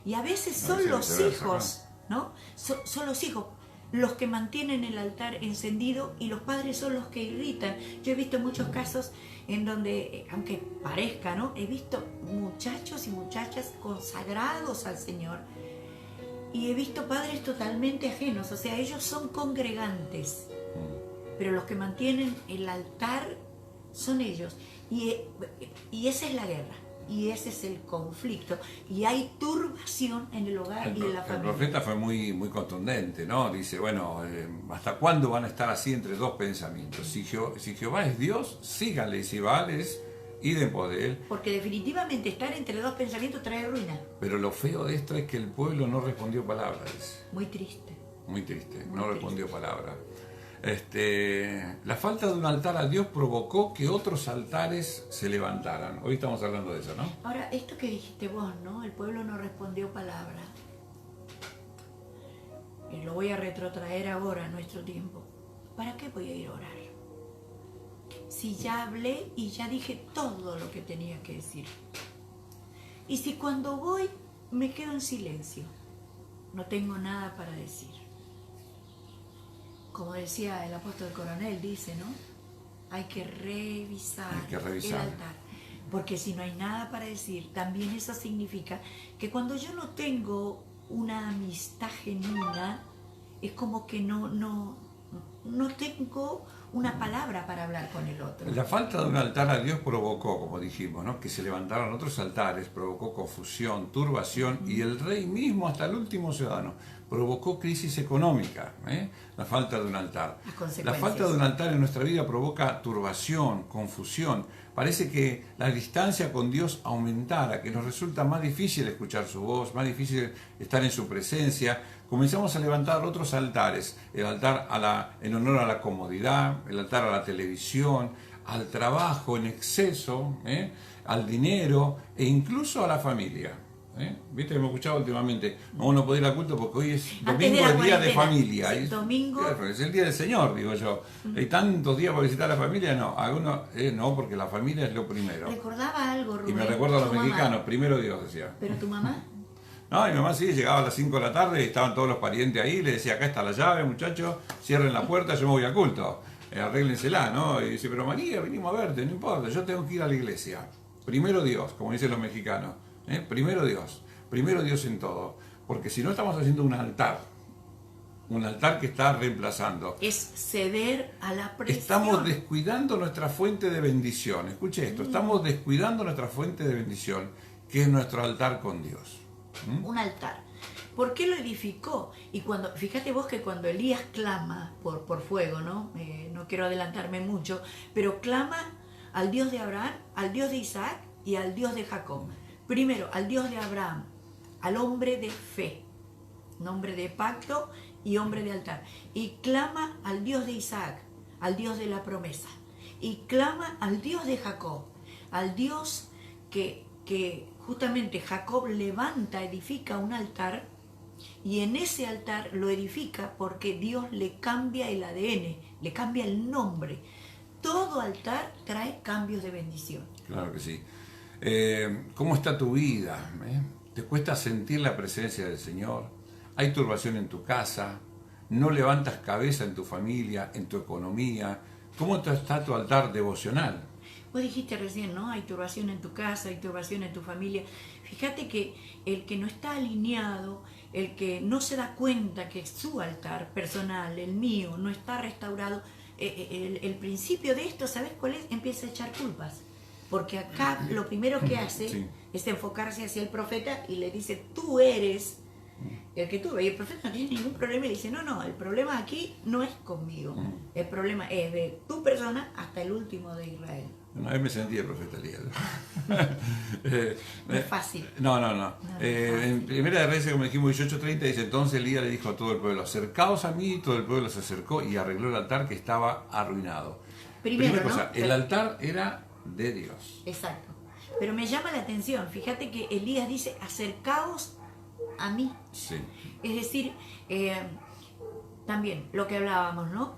Y a veces son los hijos, ¿no? Son los hijos los que mantienen el altar encendido y los padres son los que irritan. Yo he visto muchos casos en donde, aunque parezca, ¿no? He visto muchachos y muchachas consagrados al Señor y he visto padres totalmente ajenos, o sea, ellos son congregantes, pero los que mantienen el altar son ellos, y esa es la guerra, y ese es el conflicto, y hay turbación en el hogar y en la familia. El profeta fue muy, muy contundente, ¿no? Dice, bueno, ¿hasta cuándo van a estar así entre dos pensamientos? Si Jehová es Dios, síganle, y si Baal es, id en pos de él. Porque definitivamente estar entre dos pensamientos trae ruina. Pero lo feo de esto es que el pueblo no respondió palabra, dice. Muy triste. Muy triste, Muy no triste. respondió palabra. La falta de un altar a Dios provocó que otros altares se levantaran. Hoy estamos hablando de eso, ¿no? Ahora, esto que dijiste vos, ¿no? El pueblo no respondió palabra. Y lo voy a retrotraer ahora a nuestro tiempo. ¿Para qué voy a ir a orar? Si ya hablé y ya dije todo lo que tenía que decir. Y si cuando voy me quedo en silencio, no tengo nada para decir. Como decía el apóstol Coronel, dice, ¿no? Hay que revisar el altar. Porque si no hay nada para decir, también eso significa que cuando yo no tengo una amistad genuina, es como que no tengo una palabra para hablar con el otro. La falta de un altar a Dios provocó, como dijimos, ¿no? Que se levantaron otros altares, provocó confusión, turbación, y el rey mismo, hasta el último ciudadano, provocó crisis económica, la falta de un altar. La falta de un altar en nuestra vida provoca turbación, confusión. Parece que la distancia con Dios aumentara, que nos resulta más difícil escuchar su voz, más difícil estar en su presencia. Comenzamos a levantar otros altares, el altar en honor a la comodidad, el altar a la televisión, al trabajo en exceso, al dinero e incluso a la familia. ¿Viste que me he escuchado últimamente? No puedo ir a culto porque hoy es domingo, es día de familia. Sí, domingo. Es el día del Señor, digo yo. Hay tantos días para visitar a la familia, no. Algunos, no, porque la familia es lo primero. Recordaba algo, Rubén. Y me recuerdo a los mexicanos, primero Dios, decía. ¿Pero tu mamá? No, mi mamá sí, llegaba a las 5 de la tarde y estaban todos los parientes ahí, le decía, acá está la llave, muchachos, cierren la puerta, yo me voy a culto, arréglensela, ¿no? Y dice, pero María, venimos a verte, no importa, yo tengo que ir a la iglesia. Primero Dios, como dicen los mexicanos, primero Dios en todo, porque si no estamos haciendo un altar que está reemplazando. Es ceder a la presión. Estamos descuidando nuestra fuente de bendición, escuche esto, estamos descuidando nuestra fuente de bendición, que es nuestro altar con Dios. Un altar. ¿Por qué lo edificó? Y fíjate vos que cuando Elías clama por fuego, ¿no? No quiero adelantarme mucho, pero clama al Dios de Abraham, al Dios de Isaac y al Dios de Jacob. Primero, al Dios de Abraham, al hombre de fe, un hombre de pacto y hombre de altar. Y clama al Dios de Isaac, al Dios de la promesa. Y clama al Dios de Jacob, al Dios que justamente Jacob edifica un altar, y en ese altar lo edifica porque Dios le cambia el ADN, le cambia el nombre. Todo altar trae cambios de bendición. Claro que sí. ¿Cómo está tu vida? ¿Te cuesta sentir la presencia del Señor? ¿Hay turbación en tu casa? ¿No levantas cabeza en tu familia, en tu economía? ¿Cómo está tu altar devocional? Vos dijiste recién, ¿no? Hay turbación en tu casa, hay turbación en tu familia. Fíjate que el que no está alineado, el que no se da cuenta que su altar personal, el mío, no está restaurado, el principio de esto, ¿sabes cuál es? Empieza a echar culpas. Porque acá lo primero que hace es enfocarse hacia el profeta y le dice, tú eres el que tuve. Y el profeta no tiene ningún problema y le dice, no, el problema aquí no es conmigo. El problema es de tu persona hasta el último de Israel. Una vez me sentí el profeta Elías. No es fácil. No. En Primera de Reyes, como dijimos, 18:30, dice, entonces Elías le dijo a todo el pueblo, acercaos a mí, y todo el pueblo se acercó y arregló el altar que estaba arruinado. Primera cosa, el altar era de Dios. Exacto. Pero me llama la atención, fíjate que Elías dice, acercaos a mí. Sí. Es decir, también lo que hablábamos, ¿no?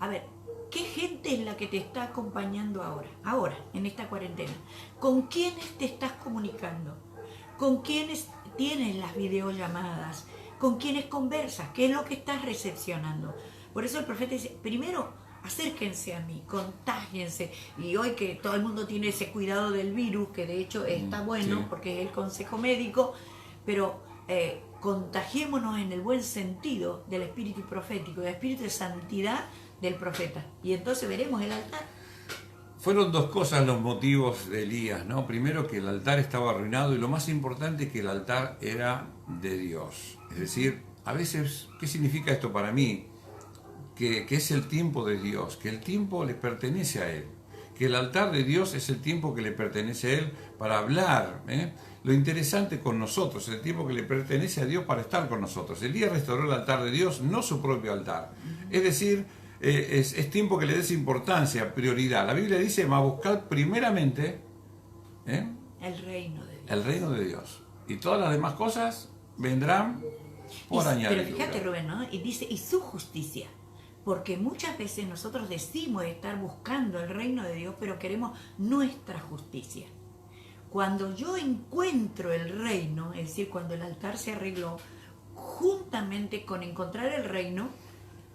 A ver, ¿qué gente es la que te está acompañando ahora, en esta cuarentena? ¿Con quiénes te estás comunicando? ¿Con quiénes tienes las videollamadas? ¿Con quiénes conversas? ¿Qué es lo que estás recepcionando? Por eso el profeta dice, primero, acérquense a mí, contágiense. Y hoy que todo el mundo tiene ese cuidado del virus, que de hecho está bueno, porque es el consejo médico, pero contagiémonos en el buen sentido del espíritu profético, del espíritu de santidad del profeta. Y entonces veremos el altar. Fueron dos cosas los motivos de Elías, ¿no? Primero, que el altar estaba arruinado, y lo más importante, que el altar era de Dios. Es decir, a veces, ¿qué significa esto para mí? Que es el tiempo de Dios, que el tiempo le pertenece a Él, que el altar de Dios es el tiempo que le pertenece a Él para hablar, Lo interesante con nosotros, el tiempo que le pertenece a Dios para estar con nosotros. Elías restauró el altar de Dios, no su propio altar. Es decir, es tiempo que le des importancia, prioridad. La Biblia dice, mas buscad primeramente el reino de Dios. El reino de Dios. Y todas las demás cosas vendrán por añadidura. Pero fíjate, Rubén, ¿no? Y dice, y su justicia. Porque muchas veces nosotros decimos estar buscando el reino de Dios, pero queremos nuestra justicia. Cuando yo encuentro el reino, es decir, cuando el altar se arregló, juntamente con encontrar el reino,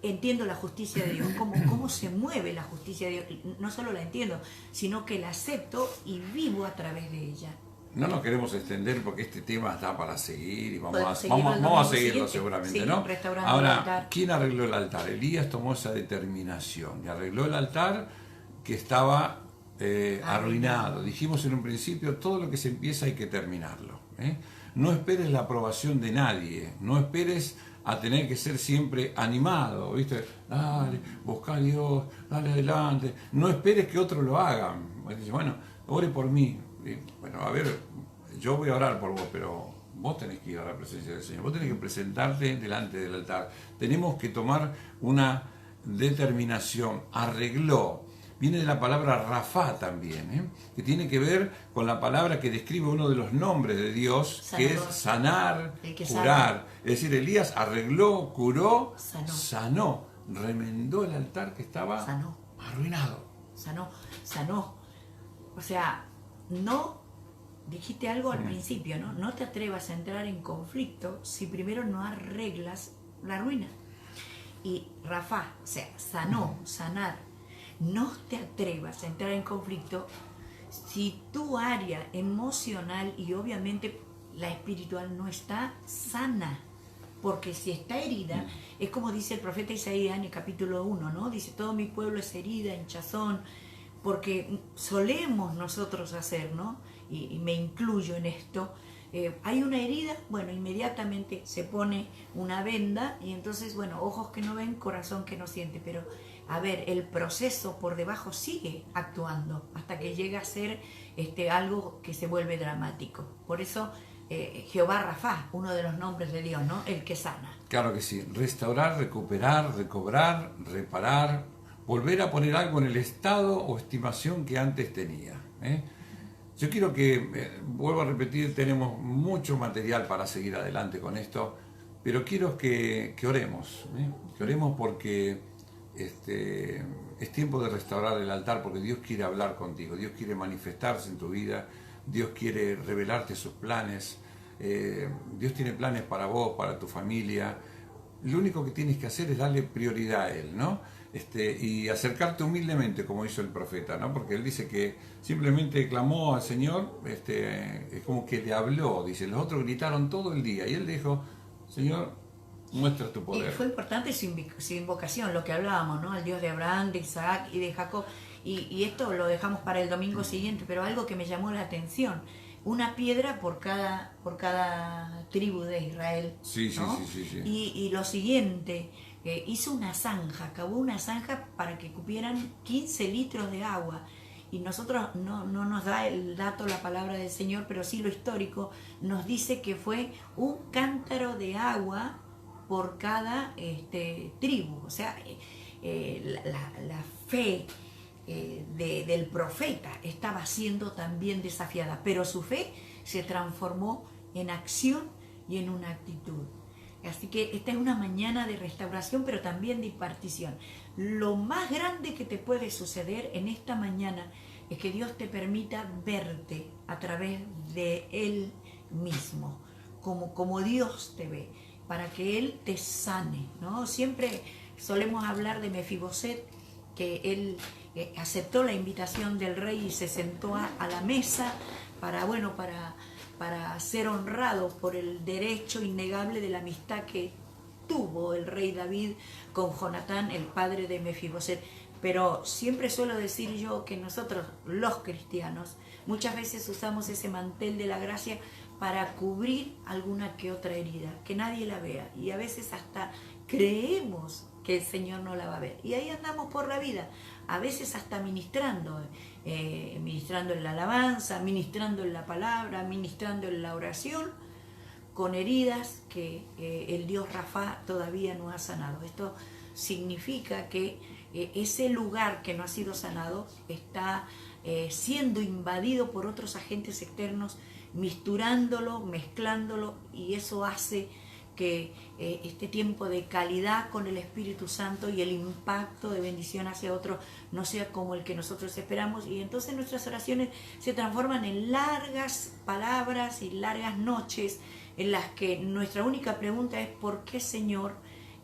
entiendo la justicia de Dios, cómo se mueve la justicia de Dios. No solo la entiendo, sino que la acepto y vivo a través de ella. No nos queremos extender porque este tema está para seguir y vamos a seguirlo seguramente, sí, ¿no? Ahora, ¿quién arregló el altar? Elías tomó esa determinación y arregló el altar que estaba arruinado. Dijimos en un principio, todo lo que se empieza hay que terminarlo. No esperes la aprobación de nadie, no esperes a tener que ser siempre animado, ¿viste? Dale, busca a Dios, dale adelante. No esperes que otros lo hagan. Bueno, ore por mí. Bueno, a ver, yo voy a orar por vos, pero vos tenés que ir a la presencia del Señor. Vos tenés que presentarte delante del altar. Tenemos que tomar una determinación. Arregló. Viene de la palabra Rafá también, que tiene que ver con la palabra que describe uno de los nombres de Dios, que es sanar, curar. Es decir, Elías arregló, curó, sanó, remendó el altar que estaba arruinado. Sanó. O sea, no, dijiste algo al principio, ¿no? No te atrevas a entrar en conflicto si primero no arreglas la ruina. Y Rafá, o sea, sanar. No te atrevas a entrar en conflicto si tu área emocional y obviamente la espiritual no está sana. Porque si está herida, es como dice el profeta Isaías en el capítulo 1, ¿no? Dice, todo mi pueblo es herida, hinchazón, porque solemos nosotros hacer, ¿no? Y me incluyo en esto. Hay una herida, bueno, inmediatamente se pone una venda y entonces, bueno, ojos que no ven, corazón que no siente, pero a ver, el proceso por debajo sigue actuando hasta que llega a ser algo que se vuelve dramático. Por eso Jehová Rafá, uno de los nombres de Dios, ¿no? El que sana. Claro que sí, restaurar, recuperar, recobrar, reparar, volver a poner algo en el estado o estimación que antes tenía. Yo quiero que, vuelvo a repetir, tenemos mucho material para seguir adelante con esto, pero quiero que oremos, que oremos porque es tiempo de restaurar el altar, porque Dios quiere hablar contigo, Dios quiere manifestarse en tu vida, Dios quiere revelarte sus planes, Dios tiene planes para vos, para tu familia. Lo único que tienes que hacer es darle prioridad a Él, ¿no? y acercarte humildemente, como hizo el profeta, ¿no? Porque él dice que simplemente clamó al Señor, es como que le habló, dice, los otros gritaron todo el día, y él dijo, Señor, muestra tu poder. Y fue importante su invocación, lo que hablábamos, ¿no? El Dios de Abraham, de Isaac y de Jacob. Y esto lo dejamos para el domingo siguiente, pero algo que me llamó la atención, una piedra por cada tribu de Israel. Sí, ¿no? sí. Y lo siguiente, hizo una zanja, cavó una zanja para que cupieran 15 litros de agua. Y nosotros no nos da el dato, la palabra del Señor, pero sí lo histórico, nos dice que fue un cántaro de agua por cada tribu. O sea, la fe del profeta estaba siendo también desafiada, pero su fe se transformó en acción y en una actitud. Así que esta es una mañana de restauración, pero también de impartición. Lo más grande que te puede suceder en esta mañana es que Dios te permita verte a través de Él mismo, como Dios te ve, para que Él te sane, ¿no? Siempre solemos hablar de Mefiboset, que él aceptó la invitación del rey y se sentó a la mesa para ser honrado por el derecho innegable de la amistad que tuvo el rey David con Jonatán, el padre de Mefiboset. Pero siempre suelo decir yo que nosotros, los cristianos, muchas veces usamos ese mantel de la gracia para cubrir alguna que otra herida, que nadie la vea, y a veces hasta creemos que el Señor no la va a ver, y ahí andamos por la vida, a veces hasta ministrando en la alabanza, ministrando en la palabra, ministrando en la oración, con heridas que el Dios Rafa todavía no ha sanado. Esto significa que ese lugar que no ha sido sanado está siendo invadido por otros agentes externos, misturándolo, mezclándolo, y eso hace que este tiempo de calidad con el Espíritu Santo y el impacto de bendición hacia otros no sea como el que nosotros esperamos, y entonces nuestras oraciones se transforman en largas palabras y largas noches en las que nuestra única pregunta es: ¿por qué, Señor,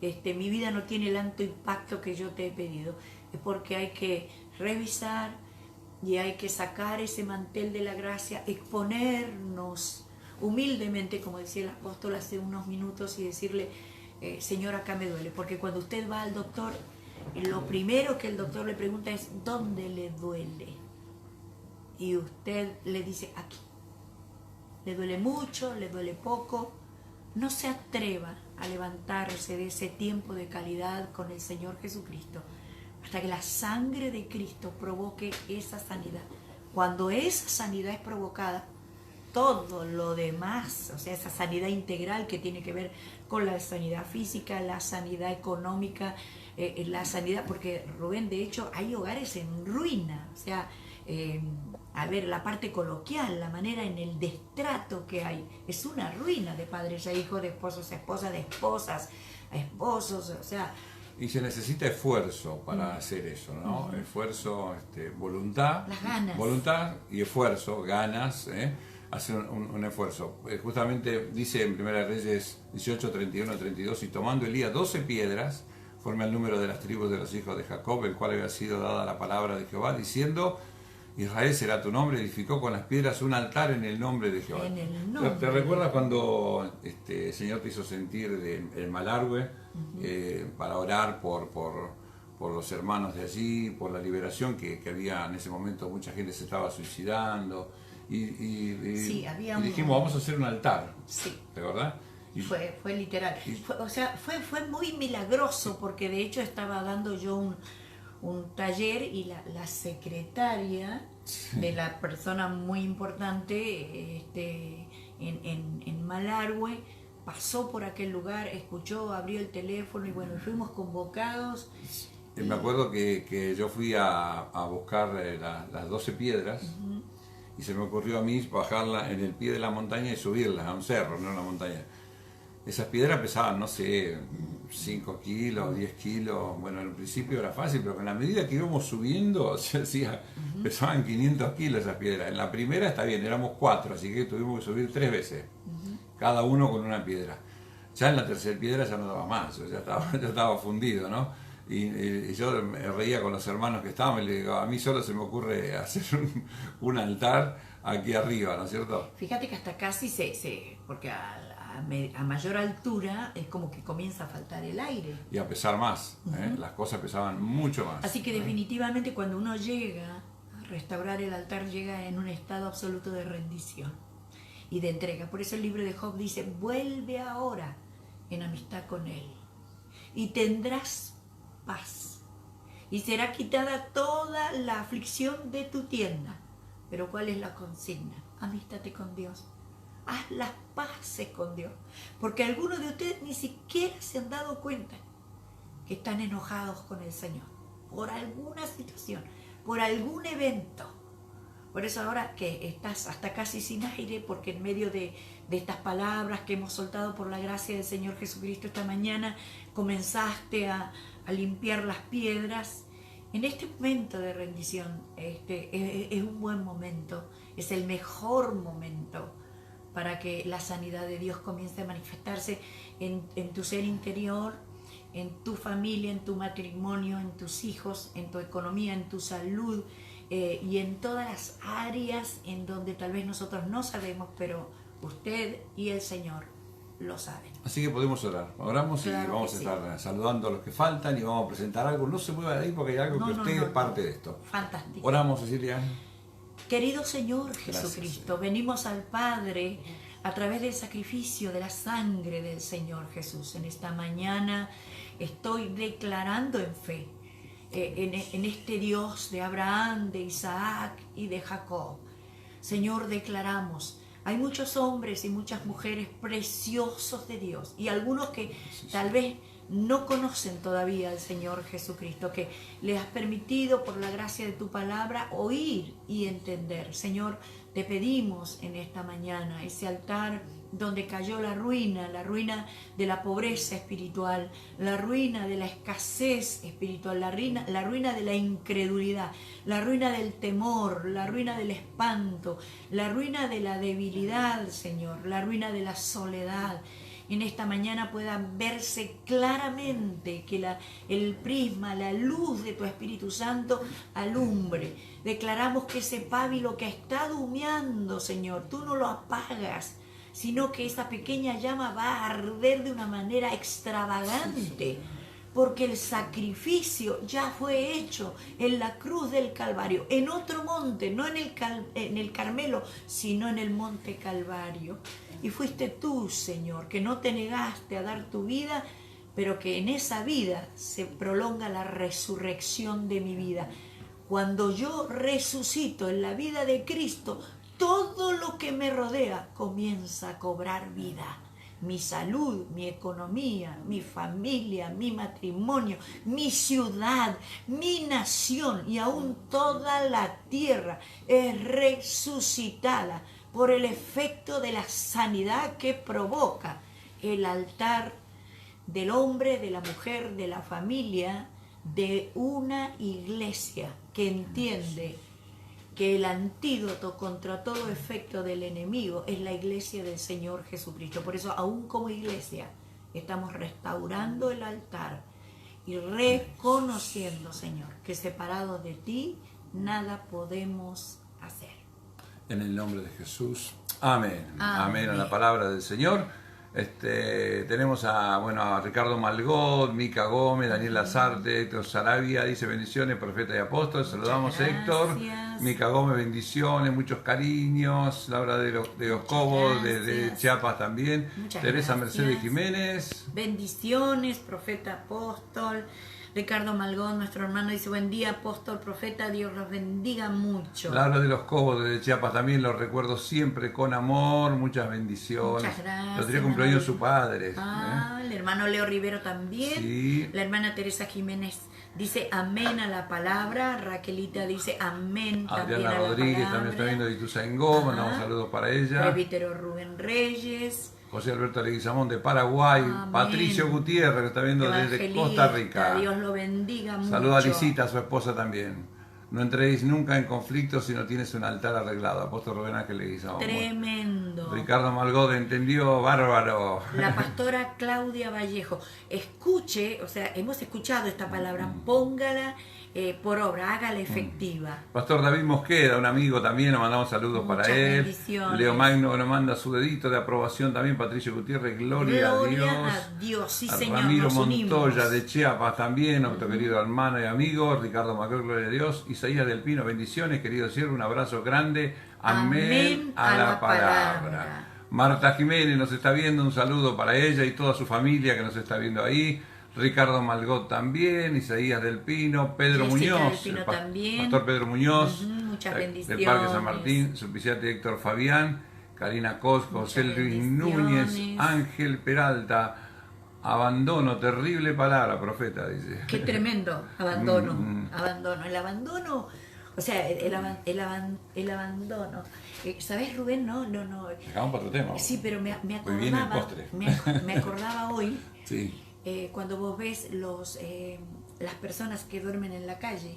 mi vida no tiene el alto impacto que yo te he pedido? Es porque hay que revisar y hay que sacar ese mantel de la gracia, exponernos humildemente, como decía el apóstol hace unos minutos, y decirle: Señor, acá me duele. Porque cuando usted va al doctor, lo primero que el doctor le pregunta es: ¿dónde le duele? Y usted le dice: aquí. Le duele mucho, le duele poco. No se atreva a levantarse de ese tiempo de calidad con el Señor Jesucristo hasta que la sangre de Cristo provoque esa sanidad. Cuando esa sanidad es provocada, todo lo demás, o sea, esa sanidad integral que tiene que ver con la sanidad física, la sanidad económica, la sanidad, porque Rubén, de hecho, hay hogares en ruina, o sea, la parte coloquial, la manera en el destrato que hay, es una ruina de padres a hijos, de esposos a esposas, de esposas a esposos, o sea. Y se necesita esfuerzo para hacer eso, ¿no? Esfuerzo, voluntad. Las ganas. Voluntad y esfuerzo, ganas, hacer un esfuerzo. Justamente dice en 1 Reyes 18, 31, 32, y tomando Elías 12 piedras, conforme al número de las tribus de los hijos de Jacob, el cual había sido dada la palabra de Jehová, diciendo: Israel será tu nombre, edificó con las piedras un altar en el nombre de Jehová. ¿Te recuerdas cuando el Señor te hizo sentir el Malargüe para orar por los hermanos de allí, por la liberación que había en ese momento? Mucha gente se estaba suicidando y dijimos: vamos a hacer un altar. Sí. ¿De verdad? Fue literal. Fue muy milagroso, porque de hecho estaba dando yo un taller y la secretaria de la persona muy importante en Malargüe pasó por aquel lugar, escuchó, abrió el teléfono y bueno, fuimos convocados. Me acuerdo que yo fui a buscar las 12 piedras y se me ocurrió a mí bajarla en el pie de la montaña y subirlas a un cerro, no a una montaña. Esas piedras pesaban, no sé, 5 kilos, 10 kilos. Bueno, en principio era fácil, pero en la medida que íbamos subiendo, pesaban 500 kilos esas piedras. En la primera está bien, éramos 4, así que tuvimos que subir 3 veces, cada uno con una piedra. Ya en la tercera piedra ya no daba más, ya estaba fundido, ¿no? Y yo me reía con los hermanos que estaban y le digo, a mí solo se me ocurre hacer un altar aquí arriba, ¿no es cierto? Fíjate que hasta casi porque a mayor altura es como que comienza a faltar el aire. Y a pesar más, las cosas pesaban mucho más. Así que definitivamente cuando uno llega a restaurar el altar, llega en un estado absoluto de rendición y de entrega. Por eso el libro de Job dice, vuelve ahora en amistad con él y tendrás paz y será quitada toda la aflicción de tu tienda. Pero ¿cuál es la consigna? Amístate con Dios. Haz las paces con Dios. Porque algunos de ustedes ni siquiera se han dado cuenta que están enojados con el Señor por alguna situación, por algún evento. Por eso ahora que estás hasta casi sin aire, porque en medio de estas palabras que hemos soltado por la gracia del Señor Jesucristo esta mañana, comenzaste a limpiar las piedras. En este momento de rendición, es un buen momento, es el mejor momento para que la sanidad de Dios comience a manifestarse en tu ser interior, en tu familia, en tu matrimonio, en tus hijos, en tu economía, en tu salud y en todas las áreas en donde tal vez nosotros no sabemos, pero usted y el Señor lo saben. Así que podemos orar. Oramos y vamos a estar saludando a los que faltan y vamos a presentar algo. No se mueva de ahí porque hay algo que usted es parte de esto. Fantástico. Oramos, Cecilia. Querido Señor Jesucristo, Gracias, venimos al Padre a través del sacrificio de la sangre del Señor Jesús. En esta mañana estoy declarando en fe en este Dios de Abraham, de Isaac y de Jacob. Señor, declaramos, hay muchos hombres y muchas mujeres preciosos de Dios y algunos que tal vez no conocen todavía al Señor Jesucristo, que les has permitido por la gracia de tu palabra oír y entender. Señor, te pedimos en esta mañana ese altar donde cayó la ruina de la pobreza espiritual, la ruina de la escasez espiritual, la ruina de la incredulidad, la ruina del temor, la ruina del espanto, la ruina de la debilidad, Señor, la ruina de la soledad. En esta mañana pueda verse claramente que el prisma, la luz de tu Espíritu Santo alumbre. Declaramos que ese pábilo que ha estado humeando, Señor, tú no lo apagas, sino que esa pequeña llama va a arder de una manera extravagante, porque el sacrificio ya fue hecho en la cruz del Calvario, en otro monte, no en el Carmelo, sino en el monte Calvario. Y fuiste tú, Señor, que no te negaste a dar tu vida, pero que en esa vida se prolonga la resurrección de mi vida. Cuando yo resucito en la vida de Cristo, todo lo que me rodea comienza a cobrar vida. Mi salud, mi economía, mi familia, mi matrimonio, mi ciudad, mi nación y aún toda la tierra es resucitada por el efecto de la sanidad que provoca el altar del hombre, de la mujer, de la familia, de una iglesia que entiende que el antídoto contra todo efecto del enemigo es la iglesia del Señor Jesucristo. Por eso, aún como iglesia, estamos restaurando el altar y reconociendo, Señor, que separados de ti, nada podemos hacer. En el nombre de Jesús. Amén. Amén a la palabra del Señor. Tenemos a Ricardo Malgó, Mica Gómez, Daniel Lazarte, Héctor Sarabia, dice bendiciones, profeta y apóstol. Saludamos a Héctor. Mica Gómez, bendiciones, muchos cariños. Laura de los Cobos, de Chiapas también. Muchas Teresa gracias. Mercedes Jiménez. Bendiciones, profeta, apóstol. Ricardo Malgón, nuestro hermano, dice buen día, apóstol, profeta, Dios los bendiga mucho. Laura de los Cobos de Chiapas también, los recuerdo siempre con amor, muchas bendiciones. Muchas gracias. Los tenía cumpleaños su padre. El hermano Leo Rivero también. Sí. La hermana Teresa Jiménez dice amén a la palabra. Raquelita dice amén también Adriana a la Rodríguez palabra. también está viendo de Ituzaingó, mandamos saludos para ella. Presbítero Rubén Reyes. José Alberto Leguizamón de Paraguay. Amén. Patricio Gutiérrez que está viendo desde Evangelista, Costa Rica. Dios lo bendiga mucho. Saluda a Lisita, su esposa también. No entréis nunca en conflicto si no tienes un altar arreglado. Apóstol Rubén Ángel Leguizamo. Tremendo. Ricardo Malgode, entendió, bárbaro. La pastora Claudia Vallejo. Escuche, o sea, hemos escuchado esta palabra, póngala por obra, hágala efectiva. Pastor David Mosqueda, un amigo también, nos mandamos saludos Muchas para él. bendiciones. Leo Magno nos manda su dedito de aprobación también. Patricio Gutiérrez, gloria a Dios. A Dios, sí, señor. Ramiro nos Montoya unimos. de Chiapas también, nuestro querido hermano y amigo. Ricardo Macron, gloria a Dios. Isaías del Pino, bendiciones, querido siervo, un abrazo grande. Amén a la palabra. Marta Jiménez nos está viendo, un saludo para ella y toda su familia que nos está viendo ahí. Ricardo Malgot también, Isaías del Pino, Pedro Jessica Muñoz, del Pino también. Pastor Pedro Muñoz, Muchas bendiciones. del Parque San Martín, subviciante Héctor Fabián, Karina Cosco, José Luis Núñez, Ángel Peralta. Abandono, terrible palabra, profeta, dice. Qué tremendo, abandono, abandono. El abandono, o sea, el abandono. ¿Sabes, Rubén? No. Acabamos para otro tema. Sí, pero me Hoy viene el postre. me acordaba hoy, Sí. cuando vos ves las personas que duermen en la calle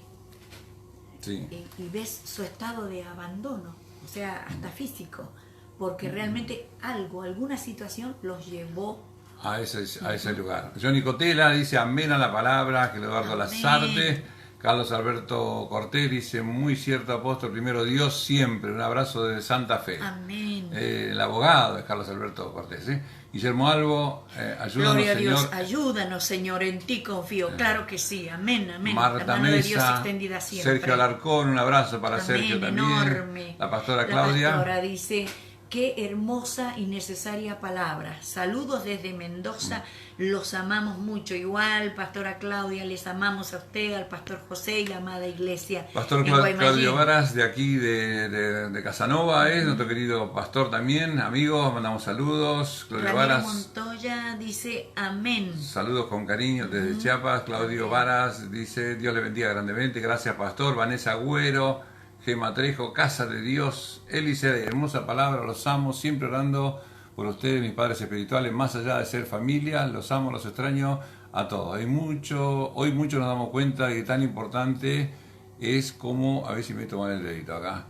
Sí. y ves su estado de abandono, o sea, hasta físico, porque realmente alguna situación los llevó A ese lugar. Johnny Cotela dice amén a la palabra. Ángel Eduardo Amén. Lazarte. Carlos Alberto Cortés dice muy cierto, apóstol, primero Dios siempre. Un abrazo de Santa Fe. Amén. El abogado es Carlos Alberto Cortés. Guillermo Albo, ayúdanos, Gloria a Dios, Señor. ayúdanos, Señor, en ti confío. Claro que sí, amén, amén. Marta La mano de Dios Mesa, extendida siempre. Sergio Alarcón, un abrazo para Amén, Sergio también. enorme. La pastora Claudia. La pastora dice, qué hermosa y necesaria palabra. Saludos desde Mendoza, los amamos mucho. Igual, pastora Claudia, les amamos a usted, al pastor José y la amada iglesia. Pastor en Claudio Guaymallén. Varas, de aquí de Casanova, es nuestro querido pastor también, amigos, mandamos saludos. Claudio Ramiro Varas, Montoya dice, amén. saludos con cariño desde Chiapas. Claudio Varas dice, Dios le bendiga grandemente, gracias pastor. Vanessa Agüero, Gema Trejo, Casa de Dios, Elise, hermosa palabra, los amo, siempre orando por ustedes, mis padres espirituales, más allá de ser familia, los amo, los extraño a todos. Hoy mucho nos damos cuenta de que tan importante es como, a ver si me toman el dedito acá,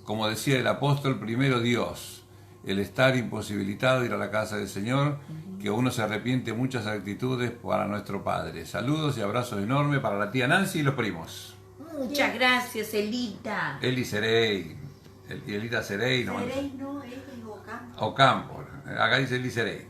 como decía el apóstol, primero Dios, el estar imposibilitado de ir a la casa del Señor, que uno se arrepiente de muchas actitudes para nuestro Padre. Saludos y abrazos enormes para la tía Nancy y los primos. Muchas gracias, Elita. Eli Cerey, Elita Cerey, no, Cerey no, es Ocampo. Ocampo, acá dice Eli Cerey.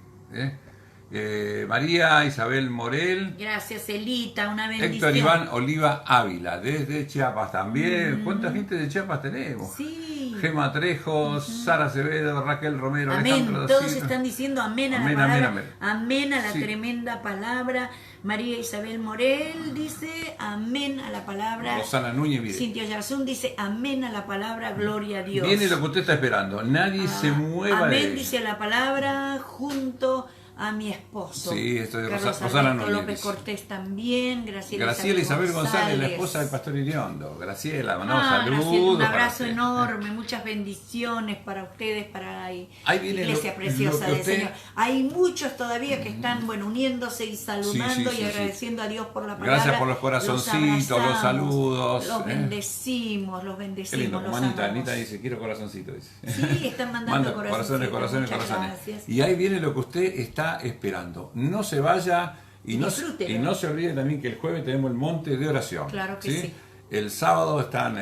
María Isabel Morel, Gracias, Elita, una bendición. Héctor Iván Oliva Ávila, desde Chiapas también. ¿Cuánta gente de Chiapas tenemos? Sí. Gema Trejo, Sara Acevedo, Raquel Romero, Amén. Alejandro da Todos Silva. están diciendo amén a Amén, la palabra. amén, Amén a la Sí. tremenda palabra. María Isabel Morel dice amén a la palabra. Rosana Núñez, mire. Cintia Yarzún dice amén a la palabra, gloria a Dios. Viene lo que usted está esperando. Nadie se mueva Amén de... dice la palabra junto a mi esposo. Sí, esto es Carlos Rosana Alberto Núñez, López dice. Cortés también. Graciela Isabel González, la esposa del pastor Iriondo. Graciela, mandamos Graciela, saludos. un para abrazo usted. enorme, muchas bendiciones para ustedes, para la Ahí viene iglesia lo preciosa que del usted- Señor. Hay muchos todavía que están uniéndose y saludando Sí, y sí. agradeciendo a Dios por la palabra. Gracias por los corazoncitos, los abrazamos, saludos. Los bendecimos, los Qué bendecimos, lindo, los como Anita, amamos. Anita dice, quiero corazoncito, dice. Sí, están mandando corazones, corazones. corazones. Y ahí viene lo que usted está esperando. No se vaya y no Disfrútelo. se olvide también que el jueves tenemos el monte de oración. Claro que sí. El sábado están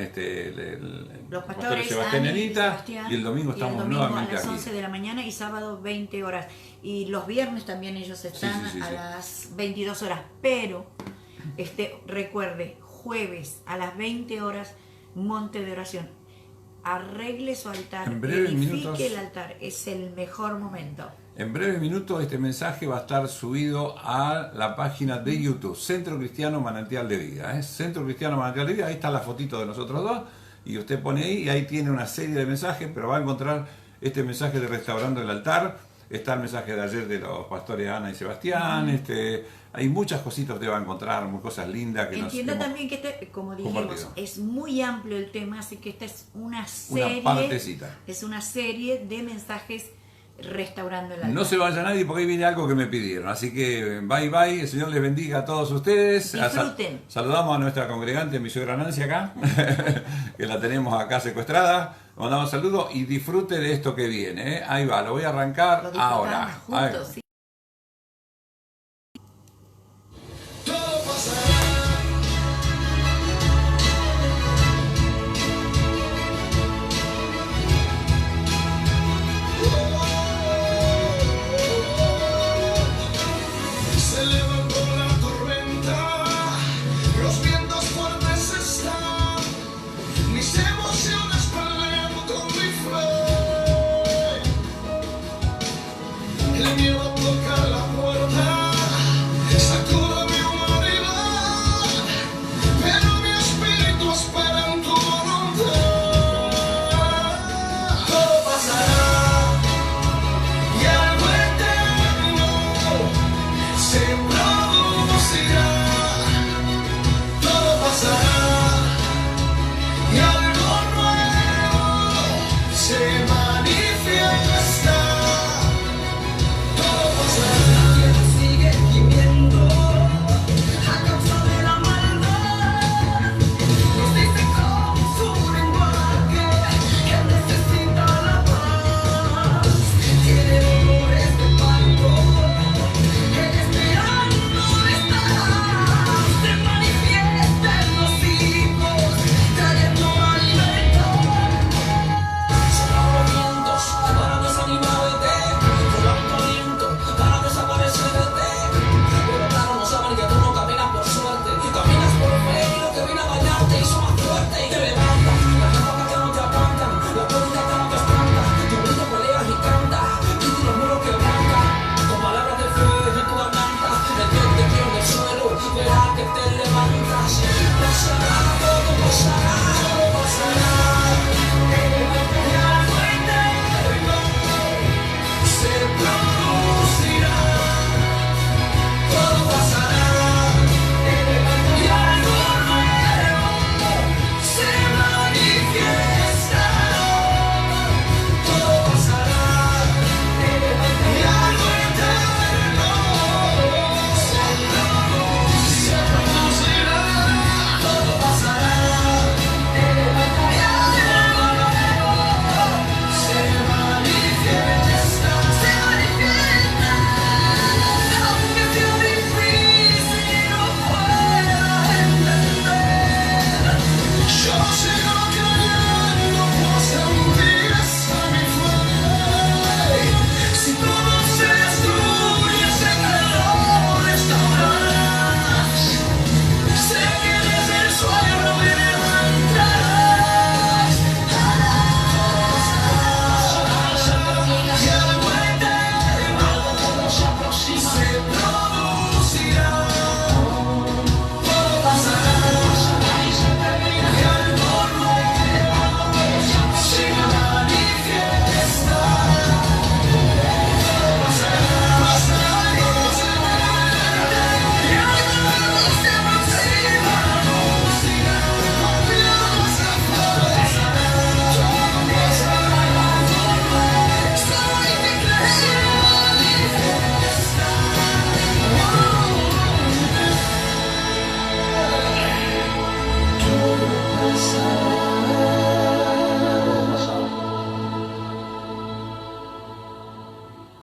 Los pastores Sebastián y Ani Anita, Sebastián, y el domingo estamos nuevamente a las aquí. 11 de la mañana y sábado 20 horas. Y los viernes también ellos están Sí. a las 22 horas. Pero recuerde, jueves a las 20 horas, monte de oración. Arregle su altar, En breves edifique minutos- el altar. Es el mejor momento. En breves minutos este mensaje va a estar subido a la página de YouTube, Centro Cristiano Manantial de Vida. Centro Cristiano Manantial de Vida, ahí está la fotito de nosotros dos, y usted pone ahí, y ahí tiene una serie de mensajes, pero va a encontrar este mensaje de Restaurando el Altar, está el mensaje de ayer de los pastores Ana y Sebastián, hay muchas cositas que usted va a encontrar, muy cosas lindas que Entienda hemos también que como dijimos, compartido. es muy amplio el tema, así que esta es una serie. partecita. Es una serie de mensajes restaurando el alma. No se vaya nadie porque ahí viene algo que me pidieron. Así que bye bye, el Señor les bendiga a todos ustedes. Disfruten. Saludamos a nuestra congregante, mi suegra Nancy acá, que la tenemos acá secuestrada. Mandamos saludos y disfruten de esto que viene. Ahí va, lo voy a arrancar ahora. Juntos, sí. El miedo toca la